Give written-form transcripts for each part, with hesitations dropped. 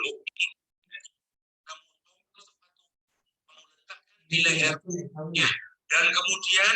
bukti. Nilai R-nya. Dan kemudian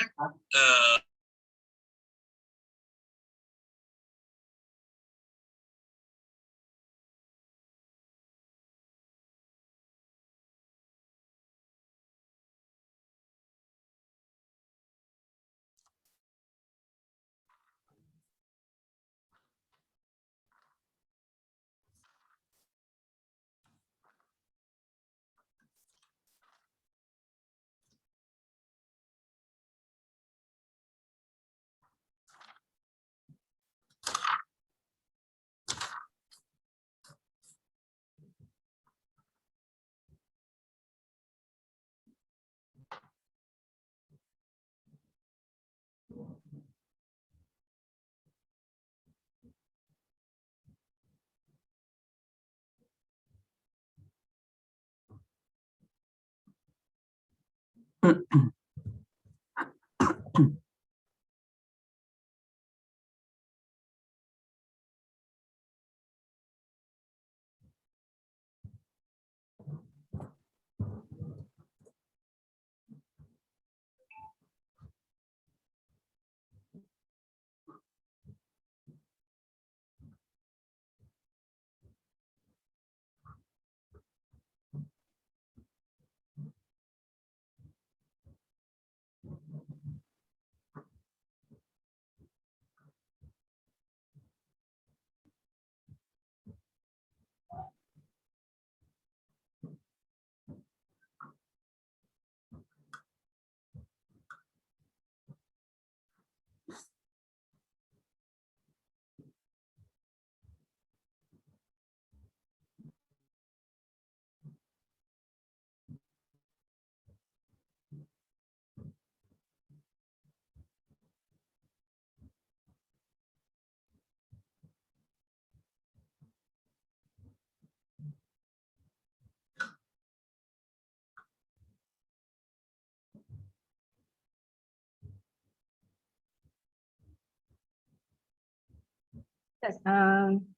Ustaz,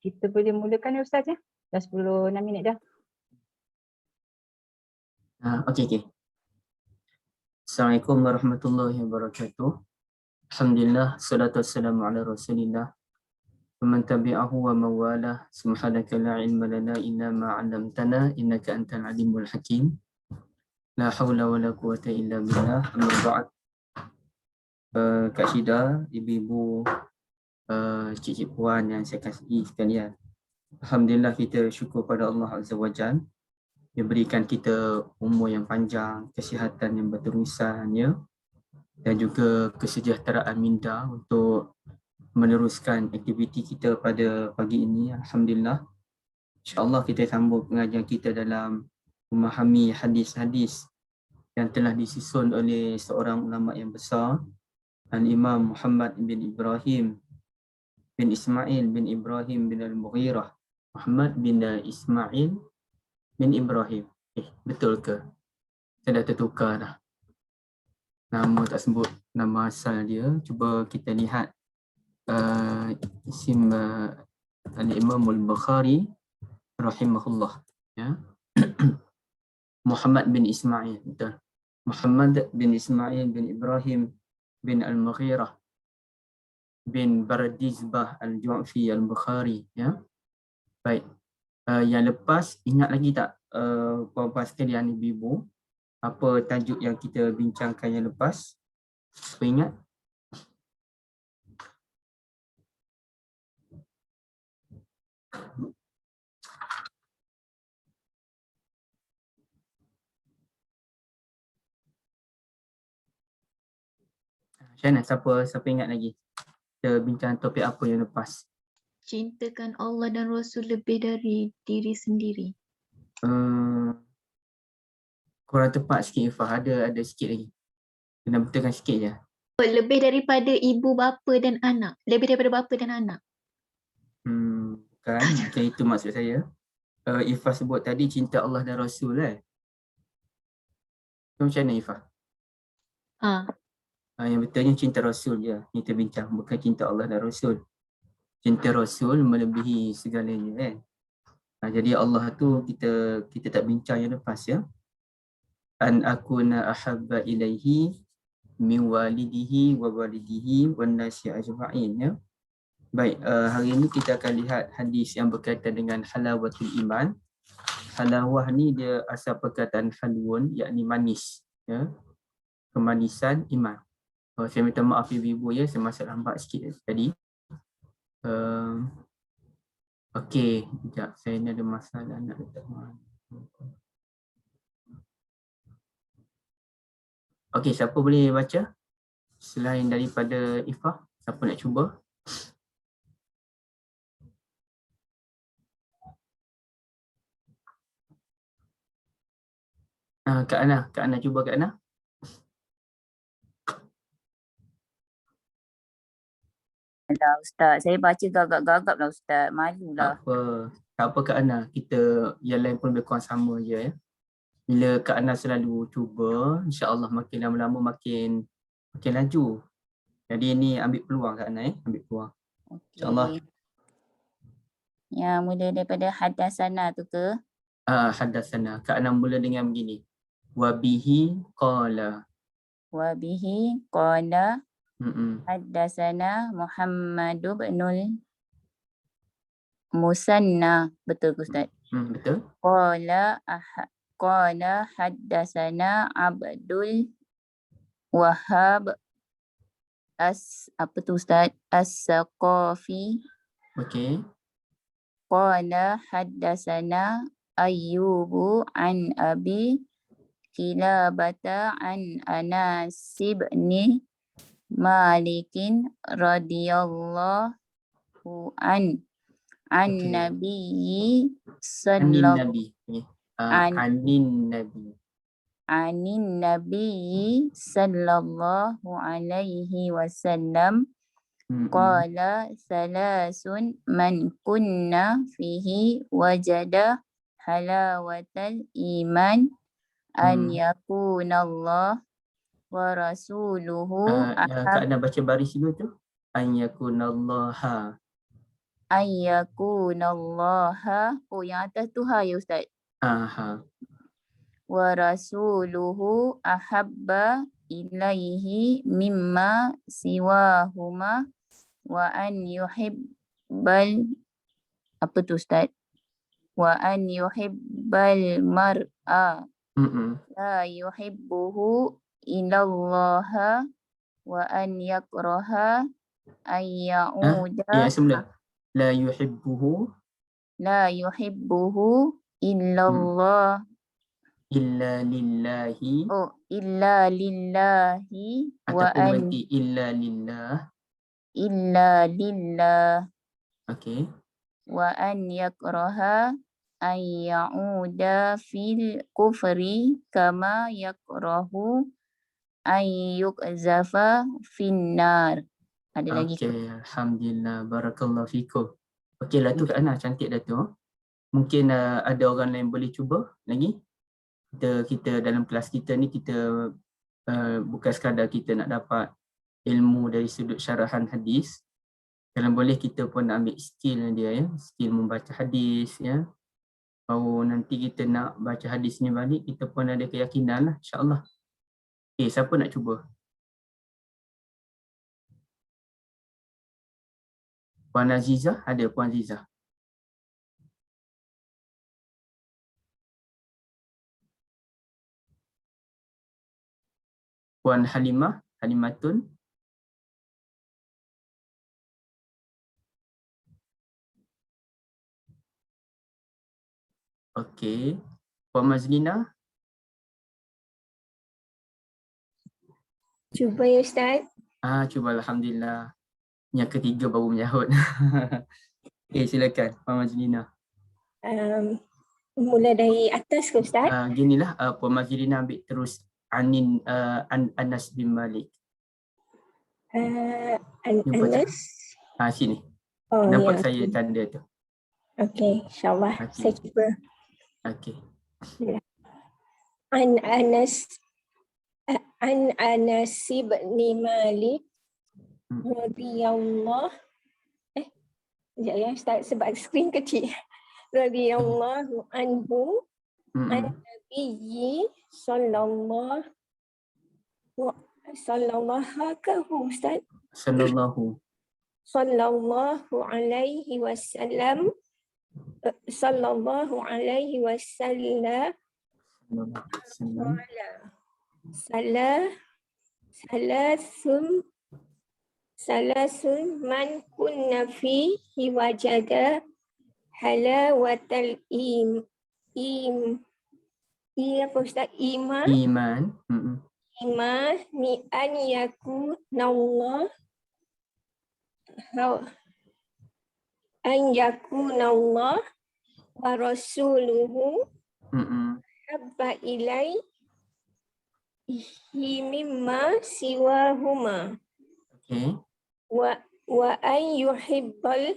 kita boleh mulakan ya Ustaz ya? Dah 10-6 minit dah. Okey. Assalamualaikum warahmatullahi wabarakatuh. Alhamdulillah, salatu wassalamu ala Rasulillah. Wa man tabi'ahu wa mawalah. Subhanaka la ilma lana illa ma 'allamtana innaka antal alimul hakim. La haula wala quwata illa billah. Amma ba'd. Kak Syida, ibu-ibu, cik-cik puan yang saya kasihi sekalian. Alhamdulillah, kita syukur pada Allah Azza wa Jalla. Dia berikan kita umur yang panjang, kesihatan yang berterusan ya, dan juga kesejahteraan minda untuk meneruskan aktiviti kita pada pagi ini. Alhamdulillah. InsyaAllah kita sambung pengajian kita dalam memahami hadis-hadis yang telah disusun oleh seorang ulama yang besar, Al-Imam Muhammad bin Ibrahim bin Ismail bin Ibrahim bin Al-Mughirah. Muhammad bin Ismail bin Ibrahim. Betul ke? Saya dah tertukar dah. Nama tak sebut nama asal dia. Cuba kita lihat isim Al-Imam Al-Bukhari rahimahullah. Ya. Muhammad bin Ismail. Betul. Muhammad bin Ismail bin Ibrahim bin Al-Mughirah bin Bardizbah Al-Ju'fi Al-Bukhari. Ya. Baik. Yang lepas ingat lagi tak puan-puan sekalian, ibu-ibu, apa tajuk yang kita bincangkan yang lepas? Apa ingat? Syana, siapa ingat lagi? Kita bincang topik apa yang lepas? Cintakan Allah dan Rasul lebih dari diri sendiri. Kurang tepat sikit Ifah, ada sikit lagi. Kena betulkan sikit je. Lebih daripada ibu bapa dan anak. Lebih daripada bapa dan anak. Bukan itu maksud saya. Ifah sebut tadi cinta Allah dan Rasul Macam mana Ifah? Yang betulnya cinta Rasul je kita bincang, bukan cinta Allah dan Rasul. Cinta Rasul melebihi segalanya Jadi Allah tu kita tak bincang yang lepas ya. An akuna ahabba ilaihi min walidihi wa walidihi wan nasi ajma'in ya. Baik, hari ini kita akan lihat hadis yang berkaitan dengan halawatul iman. Halawah ni dia asal perkataan halwun, yakni manis ya. Kemanisan iman. Saya minta maaf ibu-ibu ya, saya masuk lambat sikit tadi. Okey, sekejap, saya ni ada masalah nak letak mana. Okey, siapa boleh baca? Selain daripada Ifah, siapa nak cuba? Kak Ana cuba Kak Ana. Dah Ustaz, saya baca gagap-gagap lah Ustaz, malulah. Tak apa Kak Ana, kita yang lain pun lebih kurang sama je ya. Bila Kak Ana selalu cuba, insya-Allah makin lama-lama makin laju. Jadi ini ambil peluang Kak Ana ambil peluang. InsyaAllah. Yang mula daripada hadasana tu ke? Hadasana. Kak Ana mula dengan begini. Wabihi qala. Wabihi qala hadasana Muhammad ibnul Musanna. Betul ke Ustaz? Betul. Qala hadasana Abdul Wahhab apa tu Ustaz? As-Saqafi. Okey. Qala hadasana Ayyubu an Abi Kilabata an Anas ibn Malikin radhiyallahu an Nabiyyi sallallahu anin Nabiyyi sallallahu alaihi wasallam qala salasun man kunna fihi wajada halawatal iman an yakunallah wa rasuluhu Kak Ana baca baris dulu tu. An yakunallaha. An yakunallaha. Oh, yang atas tu ha ya Ustaz. Wa rasuluhu ahabba ilaihi mimma siwahuma wa an yuhibbal apa tu Ustaz? Wa an yuhibbal mar'a la yuhibbuhu ilallaha wa an yakraha an ya'uda semula. La yuhibbuhu illallah illa lillahi. Illa lillahi wa an illa lillah. Okey. Wa an yakraha an ya'uda fil kufri kama yakrahu an yukzafa finnar. Ada lagi. Okey, alhamdulillah, barakallahu fikum. Okeylah tu Kak Ana, cantik dah tu. Mungkin ada orang lain boleh cuba lagi. Kita dalam kelas kita ni kita bukan sekadar kita nak dapat ilmu dari sudut syarahan hadis. Kalau boleh kita pun nak ambil skill dia ya, skill membaca hadis ya. Kalau nanti kita nak baca hadis ni balik, kita pun ada keyakinan lah insya-Allah. Okey, siapa nak cuba? Puan Azizah, ada Puan Azizah? Puan Halimatun? Okey. Puan Mazlina? Cuba ya Ustaz. Cuba alhamdulillah. Yang ketiga baru menyahut. Okey, silakan Puan Mazlina. Mula dari atas ke Ustaz? Ginilah Puan Mazlina ambil terus Anas bin Malik. Anas. Sini. ya, Nampak saya tanda tu. Okey, insyaAllah. Saya cuba. Okey. An Anas bin Malik radhiyallahu sekejap ya Ustaz sebab skrin kecil. radhiyallahu anhu Mm-mm. Nabiyyi sallallahu Ustaz Sallallahu. sallallahu alaihi wasallam sallallahu alaihi wasallam Sallallahu. salasun man kunna fihi wajada halawatal apa Ustaz? Iman. Mm-mm. Ni an yakunallah wa rasuluhu Mm-mm. habba ilaihi mimma siwahuma Okay. wa an yuhibbal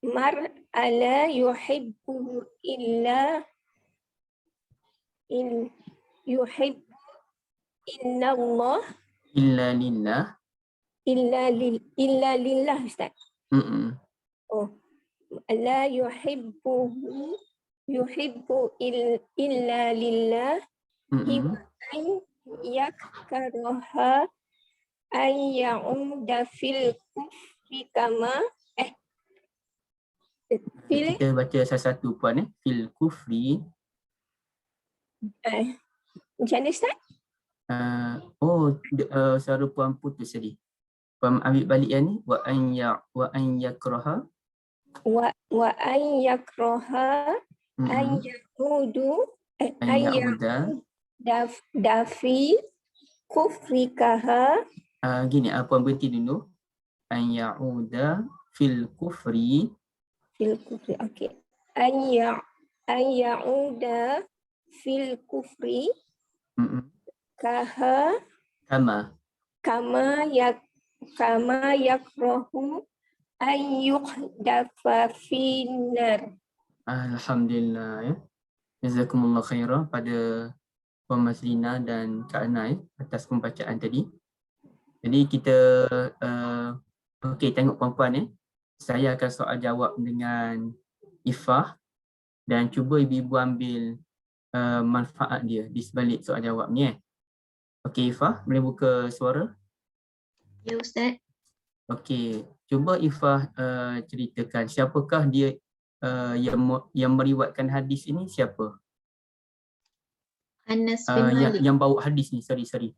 mar'a la yuhibbu illa yuhibbu illallah Illa lillah. illa lillah Ustaz. Mm-mm. Oh, la yuhibbu illa lillah Mm-mm. an yakraha an ya'uda fil kufri kama fil Kita baca satu-satu puan fil kufri. macam mana Ustaz? Suara puan putus tadi. Puan ambil balik yang ni wa an yakraha. Wa an yakraha an ya'udu An ya'uda. dafi kufrikaha Gini, puan berhenti dulu. An ya'uda fil kufri. fil kufri. Okey. An ya'uda fil kufri Mm-mm. kama yakrahu an yuqdafa finnar. Alhamdulillah ya. Jazakumullah khairah pada Puan Mazlina dan Kak Ana atas pembacaan tadi. Jadi kita okey, tengok puan-puan Saya akan soal jawab dengan Ifah dan cuba ibu-ibu ambil manfaat dia di sebalik soal jawab ni Okey Ifah, boleh buka suara? Ya Ustaz. Okey, cuba Ifah ceritakan siapakah dia yang meriwayatkan hadis ini, siapa? Anas bin Malik. Yang bawa hadis ni, sorry.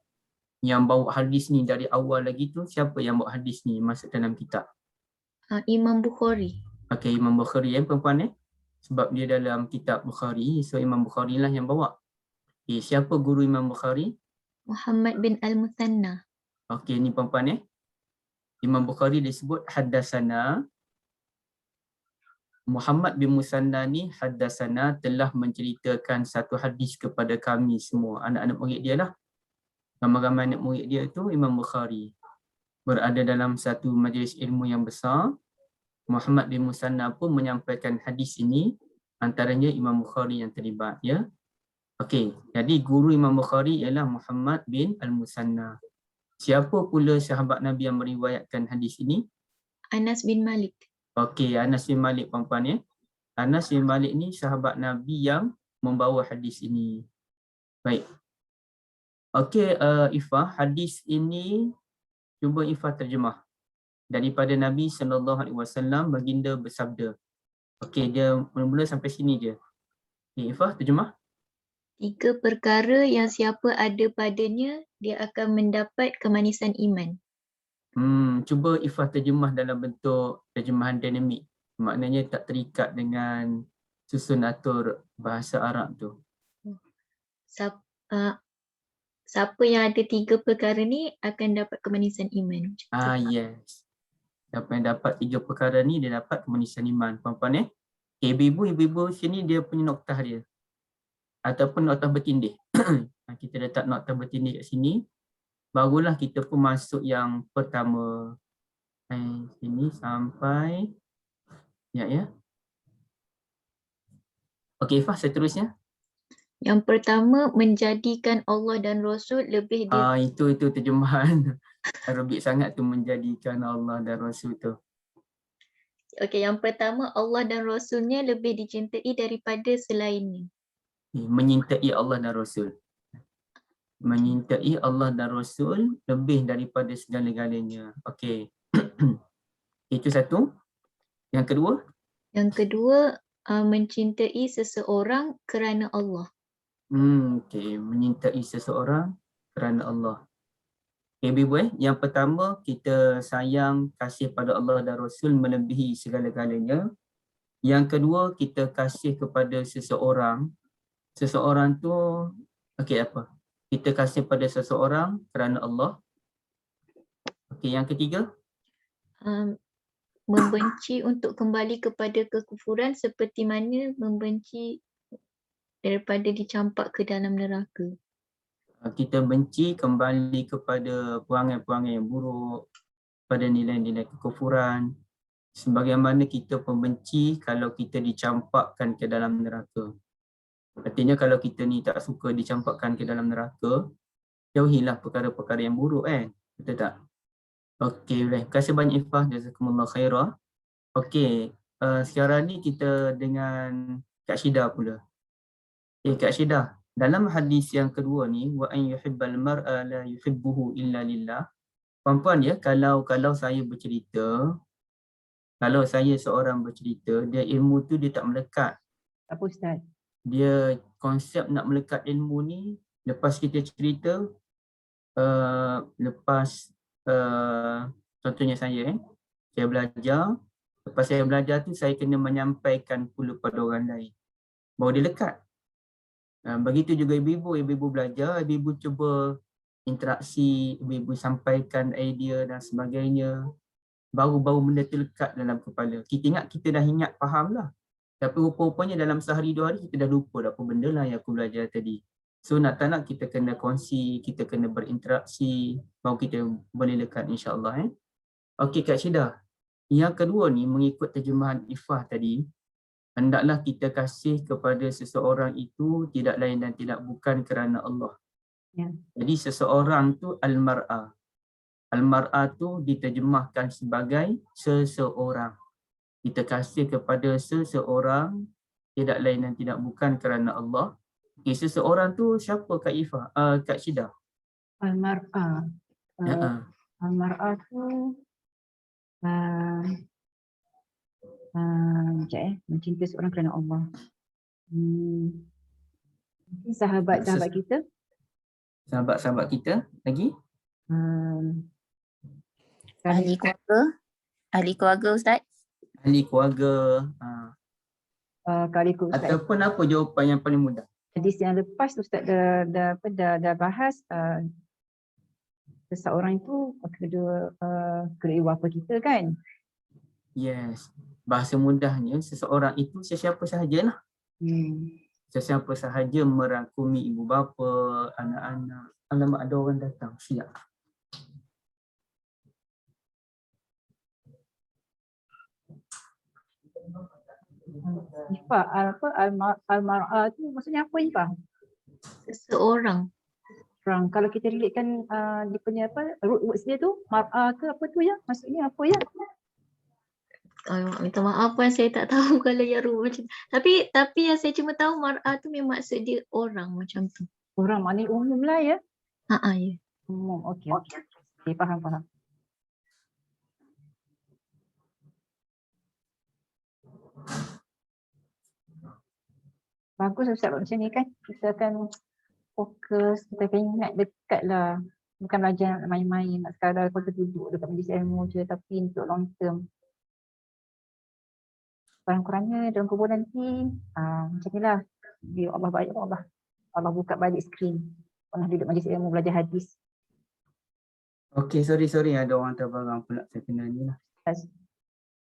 Yang bawa hadis ni dari awal lagi tu, siapa yang bawa hadis ni masuk dalam kitab? Imam Bukhari. Okey, Imam Bukhari perempuan sebab dia dalam kitab Bukhari, so Imam Bukhari lah yang bawa. Okey, siapa guru Imam Bukhari? Muhammad bin Al-Muthanna. Okey, ni perempuan Imam Bukhari disebut haddasana. Muhammad bin Musanna ni haddasana telah menceritakan satu hadis kepada kami semua, anak-anak murid dia lah. Ramai-ramai anak murid dia tu Imam Bukhari. Berada dalam satu majlis ilmu yang besar. Muhammad bin Musanna pun menyampaikan hadis ini, antaranya Imam Bukhari yang terlibat Okey, jadi guru Imam Bukhari ialah Muhammad bin Al-Musanna. Siapa pula sahabat Nabi yang meriwayatkan hadis ini? Anas bin Malik. Okey, Anas bin Malik perempuan Anas bin Malik ni sahabat Nabi yang membawa hadis ini. Baik. Okey, Ifah, hadis ini cuba Ifah terjemah. Daripada Nabi SAW, baginda bersabda. Okey, dia mula-mula sampai sini je. Okay, Ifah, terjemah. 3 perkara yang siapa ada padanya, dia akan mendapat kemanisan iman. Cuba Ifah terjemah dalam bentuk terjemahan dinamik. Maknanya tak terikat dengan susun atur bahasa Arab tu. Siapa yang ada 3 perkara ni akan dapat kemanisan iman. Yes. Siapa yang dapat 3 perkara ni, dia dapat kemanisan iman. Puan-puan ibu-ibu sini dia punya noktah dia. Ataupun noktah bertindih. Kita letak noktah bertindih kat sini. Barulah kita pun masuk yang pertama. Sini sampai. Ya. Okey, Ifah, seterusnya. Yang pertama, menjadikan Allah dan Rasul lebih Itu terjemahan Arabik sangat tu, menjadikan Allah dan Rasul tu. Okey, yang pertama Allah dan Rasulnya lebih dicintai daripada selainnya. Menyintai Allah dan Rasul. Menyintai Allah dan Rasul lebih daripada segala-galanya. Okey. Itu satu. Yang kedua, Yang kedua, mencintai seseorang kerana Allah. okey, menyintai seseorang kerana Allah. Okay, Ibu, yang pertama kita sayang kasih pada Allah dan Rasul melebihi segala-galanya. Yang kedua kita kasih kepada seseorang. Seseorang tu okey apa? Kita kasih pada seseorang kerana Allah. Okey, yang ketiga, Membenci untuk kembali kepada kekufuran seperti mana membenci daripada dicampak ke dalam neraka. kita benci kembali kepada perangai-perangai yang buruk, pada nilai-nilai kekufuran, sebagaimana kita pembenci kalau kita dicampakkan ke dalam neraka. Artinya kalau kita ni tak suka dicampakkan ke dalam neraka, jauhilah perkara-perkara yang buruk kan. Betul tak? Okey, terima kasih banyak Ifah. Jazakumullah khairah. Okey, sekarang ni kita dengan Kak Syida pula. Kak Syida, dalam hadis yang kedua ni, wa an yuhibbal mar'a la yuhibbuhu illa lillah. Puan-puan ya, kalau saya bercerita, kalau saya seorang bercerita, dia ilmu tu dia tak melekat. Apa Ustaz? Dia konsep nak melekat ilmu ni, lepas kita cerita, contohnya saya belajar, lepas saya belajar tu saya kena menyampaikan pula pada orang lain, baru dia lekat. Begitu juga ibu-ibu belajar, ibu-ibu cuba interaksi, ibu-ibu sampaikan idea dan sebagainya, baru benda tu lekat dalam kepala. Kita ingat kita dah ingat, faham lah. Tapi rupa-rupanya dalam sehari dua hari kita dah lupa apa benda lah yang aku belajar tadi. So nak tak nak kita kena kongsi, kita kena berinteraksi, baru kita boleh lekat insya-Allah. Okey Kak Syida. Yang kedua ni mengikut terjemahan Ifah tadi, hendaklah kita kasih kepada seseorang itu tidak lain dan tidak bukan kerana Allah. Ya. Jadi seseorang tu al-mar'ah. Al-mar'ah tu diterjemahkan sebagai seseorang. Kita kasih kepada seseorang tidak lain dan tidak bukan kerana Allah. Okay, seseorang tu siapa Kak Ifah? Kak Syida. Al-mar'ah. Al-mar'ah tu mencintai seorang kerana Allah. Mungkin sahabat-sahabat kita. Sahabat-sahabat kita lagi? Ahli keluarga Ustaz. Ahli keluarga. Kaliku Ustaz. Ataupun apa jawapan yang paling mudah? Hadis yang lepas Ustaz dah bahas seseorang itu kedua ibu bapa kita kan. Yes. Bahasa mudahnya seseorang itu sesiapa sahajalah. Sesiapa sahaja merangkumi ibu bapa, anak-anak. Alamak, ada orang datang. Siap. Ifah, al-mar'ah tu maksudnya apa Ifah? Seseorang. Kalau kita relatekan dia punya root words dia tu, mar'ah ke apa tu ya? Maksudnya apa ya? Minta maaf kan saya tak tahu kalau yang rumah macam tu. Tapi yang saya cuma tahu mar'ah tu memang maksud dia orang macam tu. Orang maknanya umum lah ya? Ya. Umum, okey. Okay, faham. Bagus Ustaz buat macam ni kan. Kita akan fokus, kita akan ingat dekat lah. Bukan belajar nak main-main, nak sekadar kita duduk dekat majlis ilmu je, tapi untuk long term. Kurang-kurangnya dalam kubur nanti, macam ni lah. Dia Allah buka balik skrin. Pernah duduk majlis ilmu belajar hadis. Okey, sorry ada orang terbarang pula, saya kena ni lah.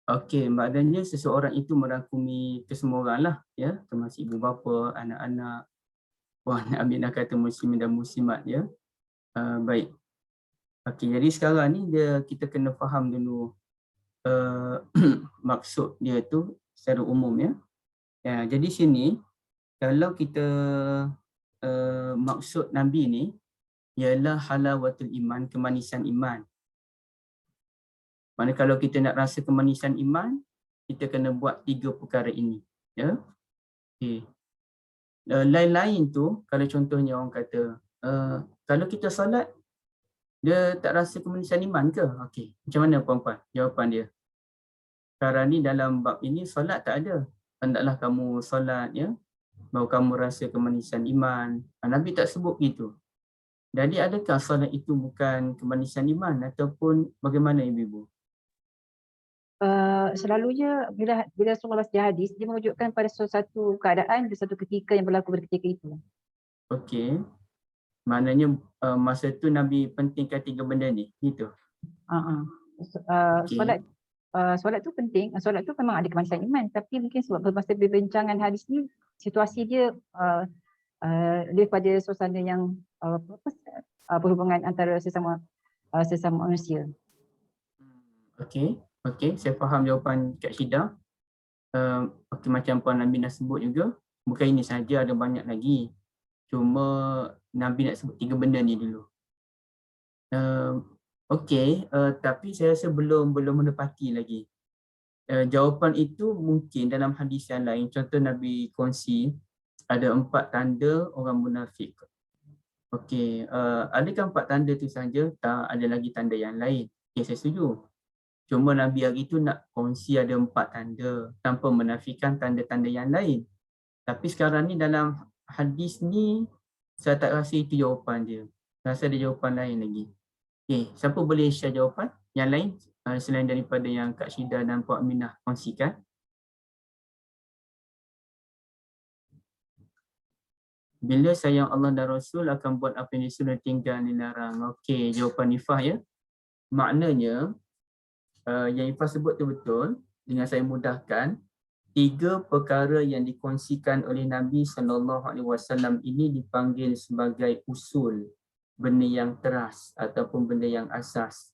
Okey, maknanya seseorang itu merangkumi kesemua orang lah, ya, termasuk ibu bapa, anak-anak, nak ambil nak kata muslimin dan muslimat, ya. Baik. Okey, jadi sekarang ni kita kena faham dulu maksud dia tu secara umum, ya. Jadi sini kalau kita maksud Nabi ni ialah halawatul iman, kemanisan iman. Mana kalau kita nak rasa kemanisan iman, kita kena buat 3 perkara ini. Ya. Okay. Lain-lain tu, kalau contohnya orang kata, kalau kita solat, dia tak rasa kemanisan iman ke? Okey, macam mana puan-puan? Jawapan dia. Sekarang ni dalam bab ini solat tak ada. Hendaklah kamu solat, ya, baru kamu rasa kemanisan iman. Nabi tak sebut gitu. Jadi adakah solat itu bukan kemanisan iman ataupun bagaimana ibu-ibu? Selalunya bila Rasulullah baca hadis, dia menunjukkan pada suatu keadaan, satu ketika yang berlaku pada ketika itu. Okey. Maknanya masa tu Nabi pentingkan 3 benda ni, gitu. Okey. Solat tu penting. Solat tu memang ada kemanisan iman, tapi mungkin sebab masa perbincangan hadis ni, situasi dia lebih pada suasana yang berhubungan antara sesama manusia. Okey. Okey, saya faham jawapan Kak Syida. Okey, macam Puan Aminah sebut juga, bukan ini saja, ada banyak lagi. Cuma Nabi nak sebut 3 benda ni dulu. Okey, tapi saya rasa belum menepati lagi. Jawapan itu mungkin dalam hadis yang lain. Contoh Nabi kongsi ada 4 tanda orang munafik. Okey, adakah 4 tanda tu saja? Tak, ada lagi tanda yang lain. Okey, saya setuju. Cuma Nabi hari itu nak kongsi ada 4 tanda tanpa menafikan tanda-tanda yang lain. Tapi sekarang ni dalam hadis ni, saya tak rasa itu jawapan dia. Saya rasa ada jawapan lain lagi. Okay, siapa boleh share jawapan yang lain selain daripada yang Kak Syida dan Puan Aminah kongsikan? Bila sayang Allah dan Rasul akan buat apa yang disuruh, tinggal dilarang. Okey, jawapan Ifah ya. Maknanya, yang Ifah sebut tu betul. Dengan saya mudahkan, 3 perkara yang dikongsikan oleh Nabi SAW ini dipanggil sebagai usul, benda yang teras ataupun benda yang asas.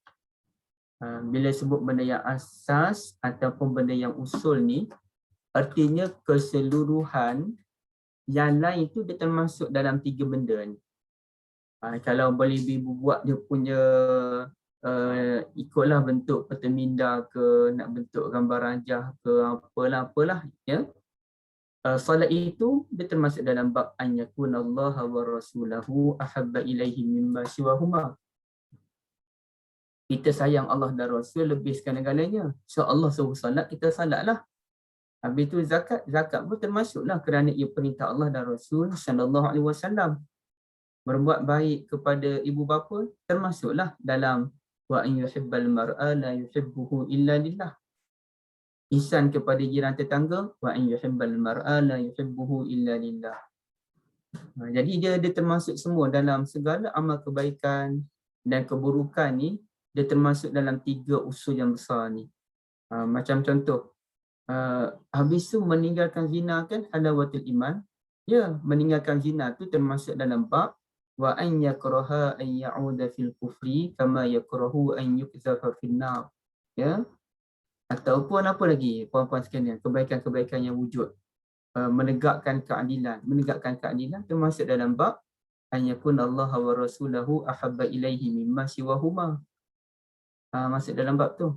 Bila sebut benda yang asas ataupun benda yang usul ni, artinya keseluruhan yang lain tu dia termasuk dalam 3 benda ni. Kalau boleh ibu buat dia punya ikutlah bentuk peta minda ke, nak bentuk gambar rajah ke, apalah ya. Solat itu dia termasuk dalam bab an yakunallaha wa rasulahu ahabba ilaihi mimma siwahuma. Kita sayang Allah dan Rasul lebih segala-galanya. So Allah suruh solat, kita solatlah. Habis tu zakat pun termasuklah kerana ia perintah Allah dan Rasul sallallahu alaihi wasallam. Berbuat baik kepada ibu bapa termasuklah dalam wa in yuhibbal mar'a la yuhibbuhu illa lillah. Ihsan kepada jiran tetangga, wa in yuhibbal mar'a la yuhibbuhu illa lillah. Jadi dia termasuk semua dalam segala amal kebaikan dan keburukan ni, dia termasuk dalam 3 usul yang besar ni. Macam contoh, habis tu meninggalkan zina kan halawatul iman. Ya, meninggalkan zina tu termasuk dalam bab wa an yakraha an ya'uda fil kufri kama yakrahu an yukzafa fin nar. Ya. Ataupun apa lagi puan-puan sekalian, kebaikan-kebaikan yang wujud. Menegakkan keadilan termasuk dalam bab an yakunallaha wa rasulahu ahabba ilaihi mimma siwahuma. Masuk dalam bab tu.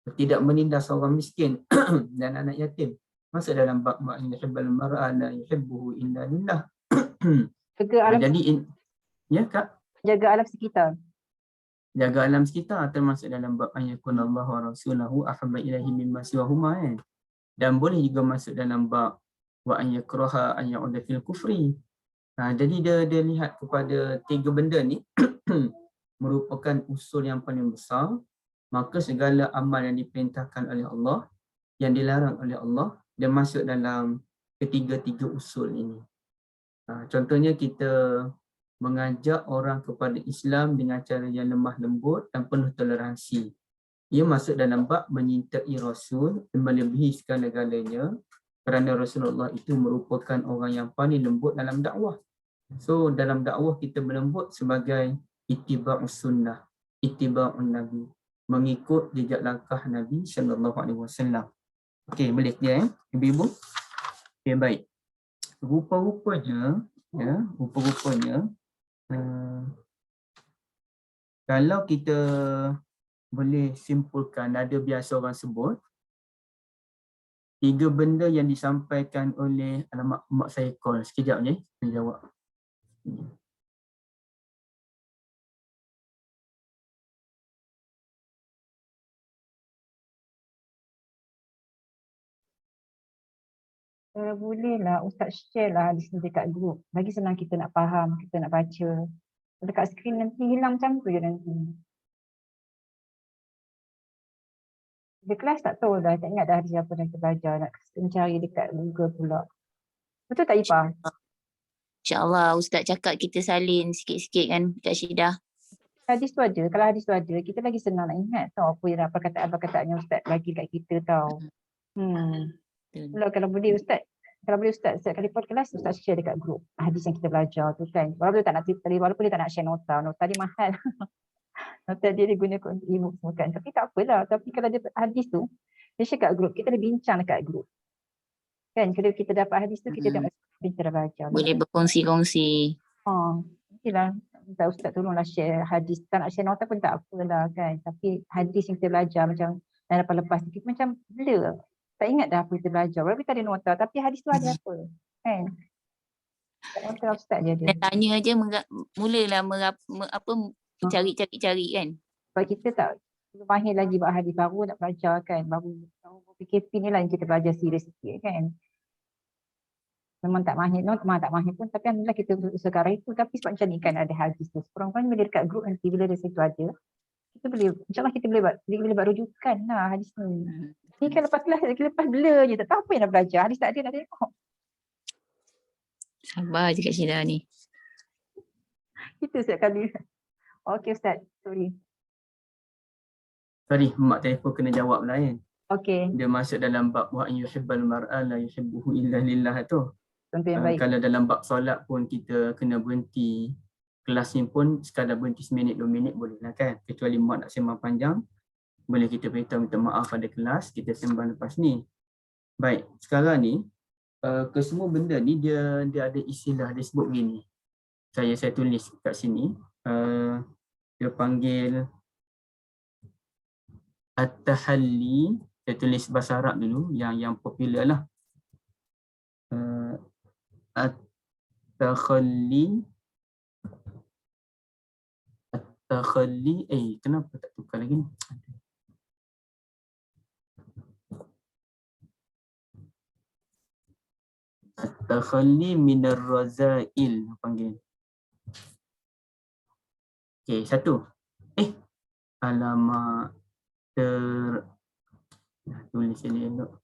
Tidak menindas orang miskin dan anak yatim. Masuk dalam bab wa in yuhibbal mar'a la yuhibbuhu illa lillah. Jadi ya Kak, jaga alam sekitar. Jaga alam sekitar termasuk dalam bab ayakunallahu wa rasulahu ahabba ilaihi mimma siwahuma kan. Dan boleh juga masuk dalam bab wa an yakraha an ya'uda fil kufri. Jadi dia lihat kepada 3 benda ni merupakan usul yang paling besar, maka segala amal yang diperintahkan oleh Allah, yang dilarang oleh Allah, dia masuk dalam ketiga-tiga usul ini. Contohnya kita mengajak orang kepada Islam dengan cara yang lemah lembut dan penuh toleransi. Ia masuk dalam bab menyintai Rasul dan melebihi segala-galanya, kerana Rasulullah itu merupakan orang yang paling lembut dalam dakwah. So dalam dakwah kita melembut sebagai ittiba'us sunnah, ittiba'un Nabi, mengikut jejak langkah Nabi SAW. Okey, boleh clear ibu-ibu? Okey, baik. Rupa-rupanya kalau kita boleh simpulkan, ada biasa orang sebut 3 benda yang disampaikan oleh, alamak, mak saya call sekejap ni, saya jawab. Boleh lah Ustaz share lah hadis ni dekat grup. Bagi senang kita nak faham, kita nak baca. Dekat skrin nanti hilang macam tu je nanti. Di kelas tak tahu dah, tak ingat dah hadis apa yang kita belajar. Nak mencari dekat Google pula. Betul tak Ipa? InsyaAllah Ustaz cakap kita salin sikit-sikit kan Kak Syidah. Hadis tu ada, kalau hadis tu ada, kita lagi senang nak ingat tahu apa yang perkataan-perkataan yang Ustaz bagi kat kita tahu. Kalau boleh Ustaz, setiap kali podcast Ustaz share dekat grup hadis yang kita belajar tu kan. Walaupun dia tak nak share nota dia mahal. Nota dia guna untuk e-book semua kan. Tapi tak apalah, tapi kalau dia hadis tu, dia share kat grup, kita boleh bincang dekat grup. Kan, kalau kita dapat hadis tu, kita tengok kita dah belajar. Boleh berkongsi-kongsi. Okeylah. Minta Ustaz tolonglah share hadis. Tak nak share nota pun tak apalah kan. Tapi hadis yang kita belajar macam dan lepas ni kita macam blur. Tak ingat dah apa kita belajar. Walaupun kita ada nota tapi hadis tu ada apa. Kan? Nota Ustaz je ada. Dan tanya je mulalah cari-cari kan. Sebab kita tak mahir lagi buat hadis baru nak belajar kan. Baru PKP ni lah yang kita belajar serius sikit kan. Memang tak mahir pun tapi alhamdulillah kita sekarang itu. Tapi sebab macam ni kan ada hadis tu. Kurang-kurang bila dekat grup nanti bila ada situ ada, kita boleh, insyaAllah kita boleh buat rujukan lah hadis ni. Ni kan lepas kelas, lepas blur je, tak tahu apa yang nak belajar. Hadis tak ada nak tengok. Sabar je Kak Syidah ni. Itu setiap kali. Okey Ustaz, sorry. Sorry, mak telefon kena jawab lah kan. Okey. Dia masuk dalam bab wa yuhibbal mar'a la yuhibbuhu illa lillah tu. Contoh yang baik. Kalau dalam bab solat pun kita kena berhenti. Kelas ni pun sekadar berhenti 1 minit 2 minit boleh lah kan. Kecuali mak nak sembang panjang, boleh kita beritahu minta maaf pada kelas, kita sembang lepas ni. Baik, sekarang ni kesemua benda ni dia ada istilah, dia sebut begini. Saya tulis kat sini. Dia panggil at-tahalli. Saya tulis bahasa Arab dulu yang popular lah. At-takhalli. Kenapa tak tukar lagi ni? At-takhalli minar razail panggil. Okey, 1. Alamak. Tulis sini elok.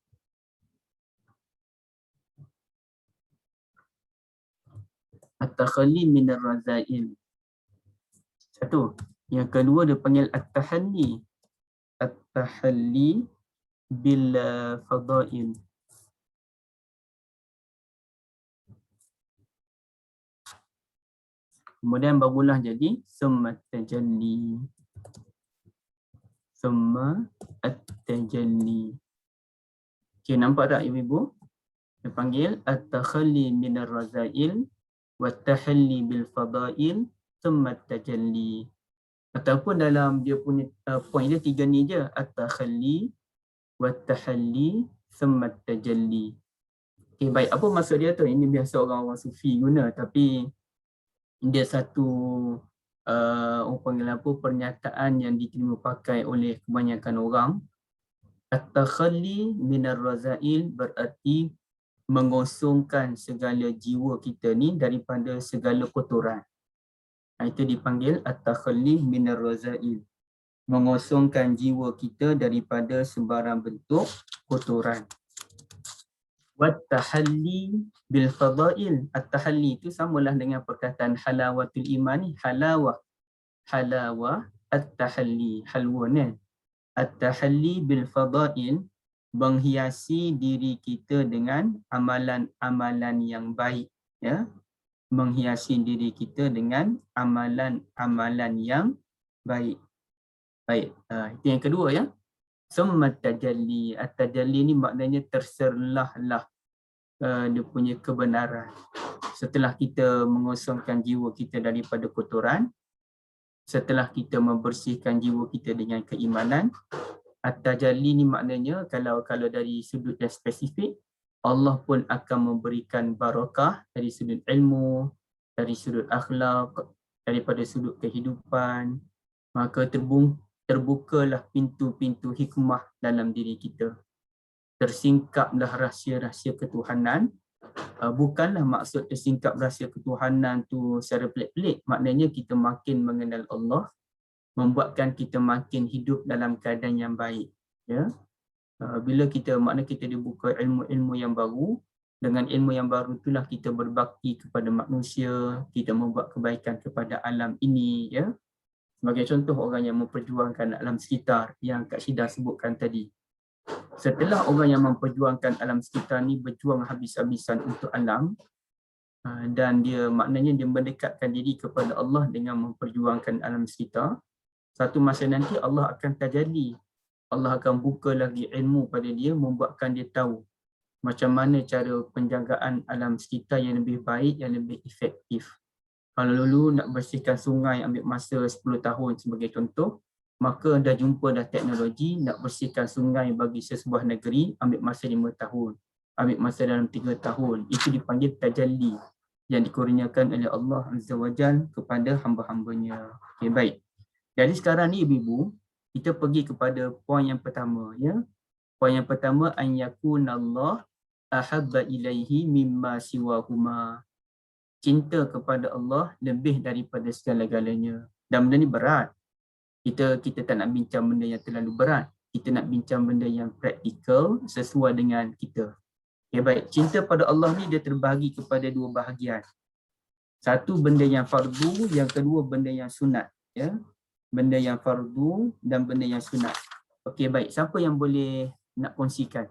At-takhalli minar razail. 1. Yang kedua dia panggil at-tahalli. At-tahalli bil fadail. Kemudian barulah jadi summa tajalli. Summa at-tajalli. Okey, nampak tak ibu-ibu? Dia panggil at-takhalli minar razail wa at-tahalli bil fadail summa at-tajalli. Ataupun dalam dia punya point dia 3 ni je, at-takhalli wa at-tahalli summa at-tajalli. Okey, baik, apa maksud dia tu? Ini biasa orang-orang sufi guna, tapi dia satu orang panggil apa, pernyataan yang diterima pakai oleh kebanyakan orang. At-takhalli minar razail berarti mengosongkan segala jiwa kita ni daripada segala kotoran. Itu dipanggil at-takhalli minar razail. Mengosongkan jiwa kita daripada sembarang bentuk kotoran. Wat-tahalli bil fadail. At-tahalli itu samalah dengan perkataan halawatul iman ni. Halawah at-tahalli. Halwa ni. At-tahalli bil fadail, menghiasi diri kita dengan amalan-amalan yang baik, ya. Menghiasi diri kita dengan amalan-amalan yang baik. Baik, itu yang kedua ya. Summa tajalli. At-tajalli ni maknanya terserlahlah dia punya kebenaran. Setelah kita mengosongkan jiwa kita daripada kotoran, setelah kita membersihkan jiwa kita dengan keimanan, At-tajalli ni maknanya kalau dari sudut yang spesifik, Allah pun akan memberikan barakah dari sudut ilmu, dari sudut akhlak, daripada sudut kehidupan. Maka terbukalah pintu-pintu hikmah dalam diri kita. Tersingkaplah rahsia-rahsia ketuhanan. Bukanlah maksud tersingkap rahsia ketuhanan tu secara pelik-pelik. Maknanya kita makin mengenal Allah, membuatkan kita makin hidup dalam keadaan yang baik. Ya. Bila makna kita dibuka ilmu-ilmu yang baru, dengan ilmu yang baru itulah kita berbakti kepada manusia, kita membuat kebaikan kepada alam ini. Ya. Sebagai contoh, orang yang memperjuangkan alam sekitar yang Kak Syida sebutkan tadi. Setelah orang yang memperjuangkan alam sekitar ni berjuang habis-habisan untuk alam, dan maknanya dia mendekatkan diri kepada Allah dengan memperjuangkan alam sekitar, satu masa nanti Allah akan tajalli. Allah akan buka lagi ilmu pada dia, membuatkan dia tahu macam mana cara penjagaan alam sekitar yang lebih baik, yang lebih efektif. Kalau dulu nak bersihkan sungai ambil masa 10 tahun sebagai contoh, maka dah jumpa dah teknologi nak bersihkan sungai bagi sesebuah negeri ambil masa 5 tahun, ambil masa dalam 3 tahun. Itu dipanggil tajalli yang dikurniakan oleh Allah Azza wa Jalla kepada hamba-hambanya. Okey, baik. Jadi sekarang ni ibu-ibu, kita pergi kepada poin yang pertama. Ya. Poin yang pertama, an yakunallah ahabba ilaihi mimma siwahuma. Cinta kepada Allah lebih daripada segala-galanya. Dan benda ni berat. Kita tak nak bincang benda yang terlalu berat. Kita nak bincang benda yang praktikal sesuai dengan kita. Okay, baik. Cinta pada Allah ni dia terbahagi kepada dua bahagian. Satu benda yang fardu, yang kedua benda yang sunat. Ya. Benda yang fardu dan benda yang sunat. Okey, baik. Siapa yang boleh nak kongsikan?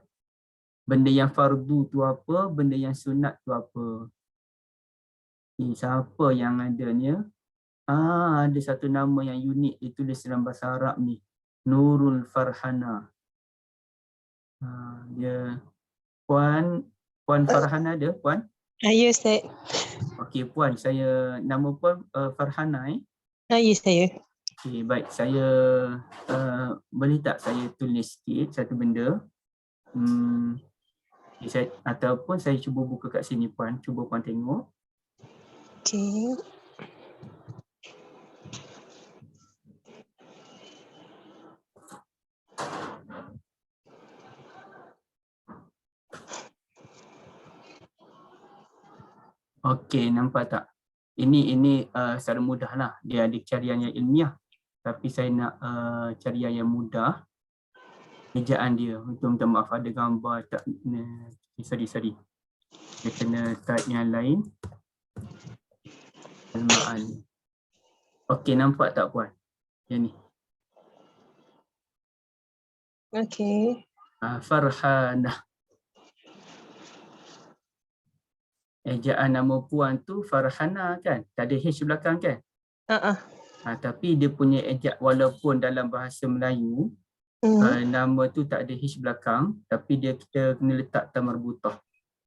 Benda yang fardu tu apa? Benda yang sunat tu apa? Okay, siapa yang adanya? Ada satu nama yang unik ditulis dalam bahasa Arab ni. Nurul Farhana. Dia Puan Farhana ada, Puan? Ya, Ustaz. Okey, Puan, nama Puan Farhana Ya, saya. Okey, baik. Saya boleh tak saya tulis sikit satu benda? Ataupun saya cuba buka kat sini, Puan. Cuba Puan tengok. Okey. Okey, nampak tak? Ini secara mudah lah. Dia ada carian yang ilmiah. Tapi saya nak carian yang mudah. Ejaan dia. Untuk minta maaf ada gambar tak. Sorry. Dia kena type yang lain. Almaan. Okey, nampak tak Puan? Yang ni. Okey. Farhanah. Ejaan nama Puan tu Farhana kan? Tak ada H belakang kan? Tapi dia punya ejaan walaupun dalam bahasa Melayu nama tu tak ada H belakang, tapi kita kena letak ta marbutah.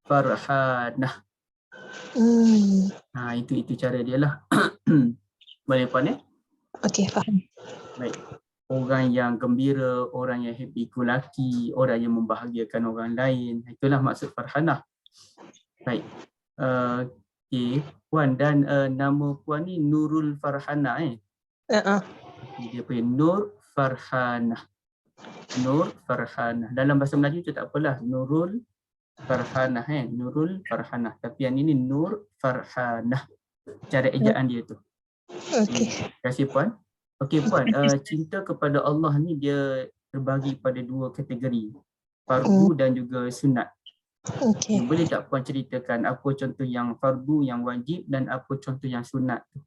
Farhanah. Itu cara dia lah. Boleh Puan Okey, faham. Baik. Orang yang gembira, orang yang happy go lucky, orang yang membahagiakan orang lain. Itulah maksud Farhanah. Baik. Okey, Puan, dan nama Puan ni Nurul Farhana Dia punya Nur Farhanah. Nur Farhanah. Dalam bahasa Melayu tu tak apalah, Nurul Farhanah Nurul Farhanah. Tapi yang ini Nur Farhanah. Cara ejaan dia tu. Okey. Terima kasih Puan. Okey Puan, cinta kepada Allah ni dia terbagi pada dua kategori. Fardu dan juga sunat. Okey. Boleh tak Puan ceritakan apa contoh yang fardu, yang wajib dan apa contoh yang sunat tu?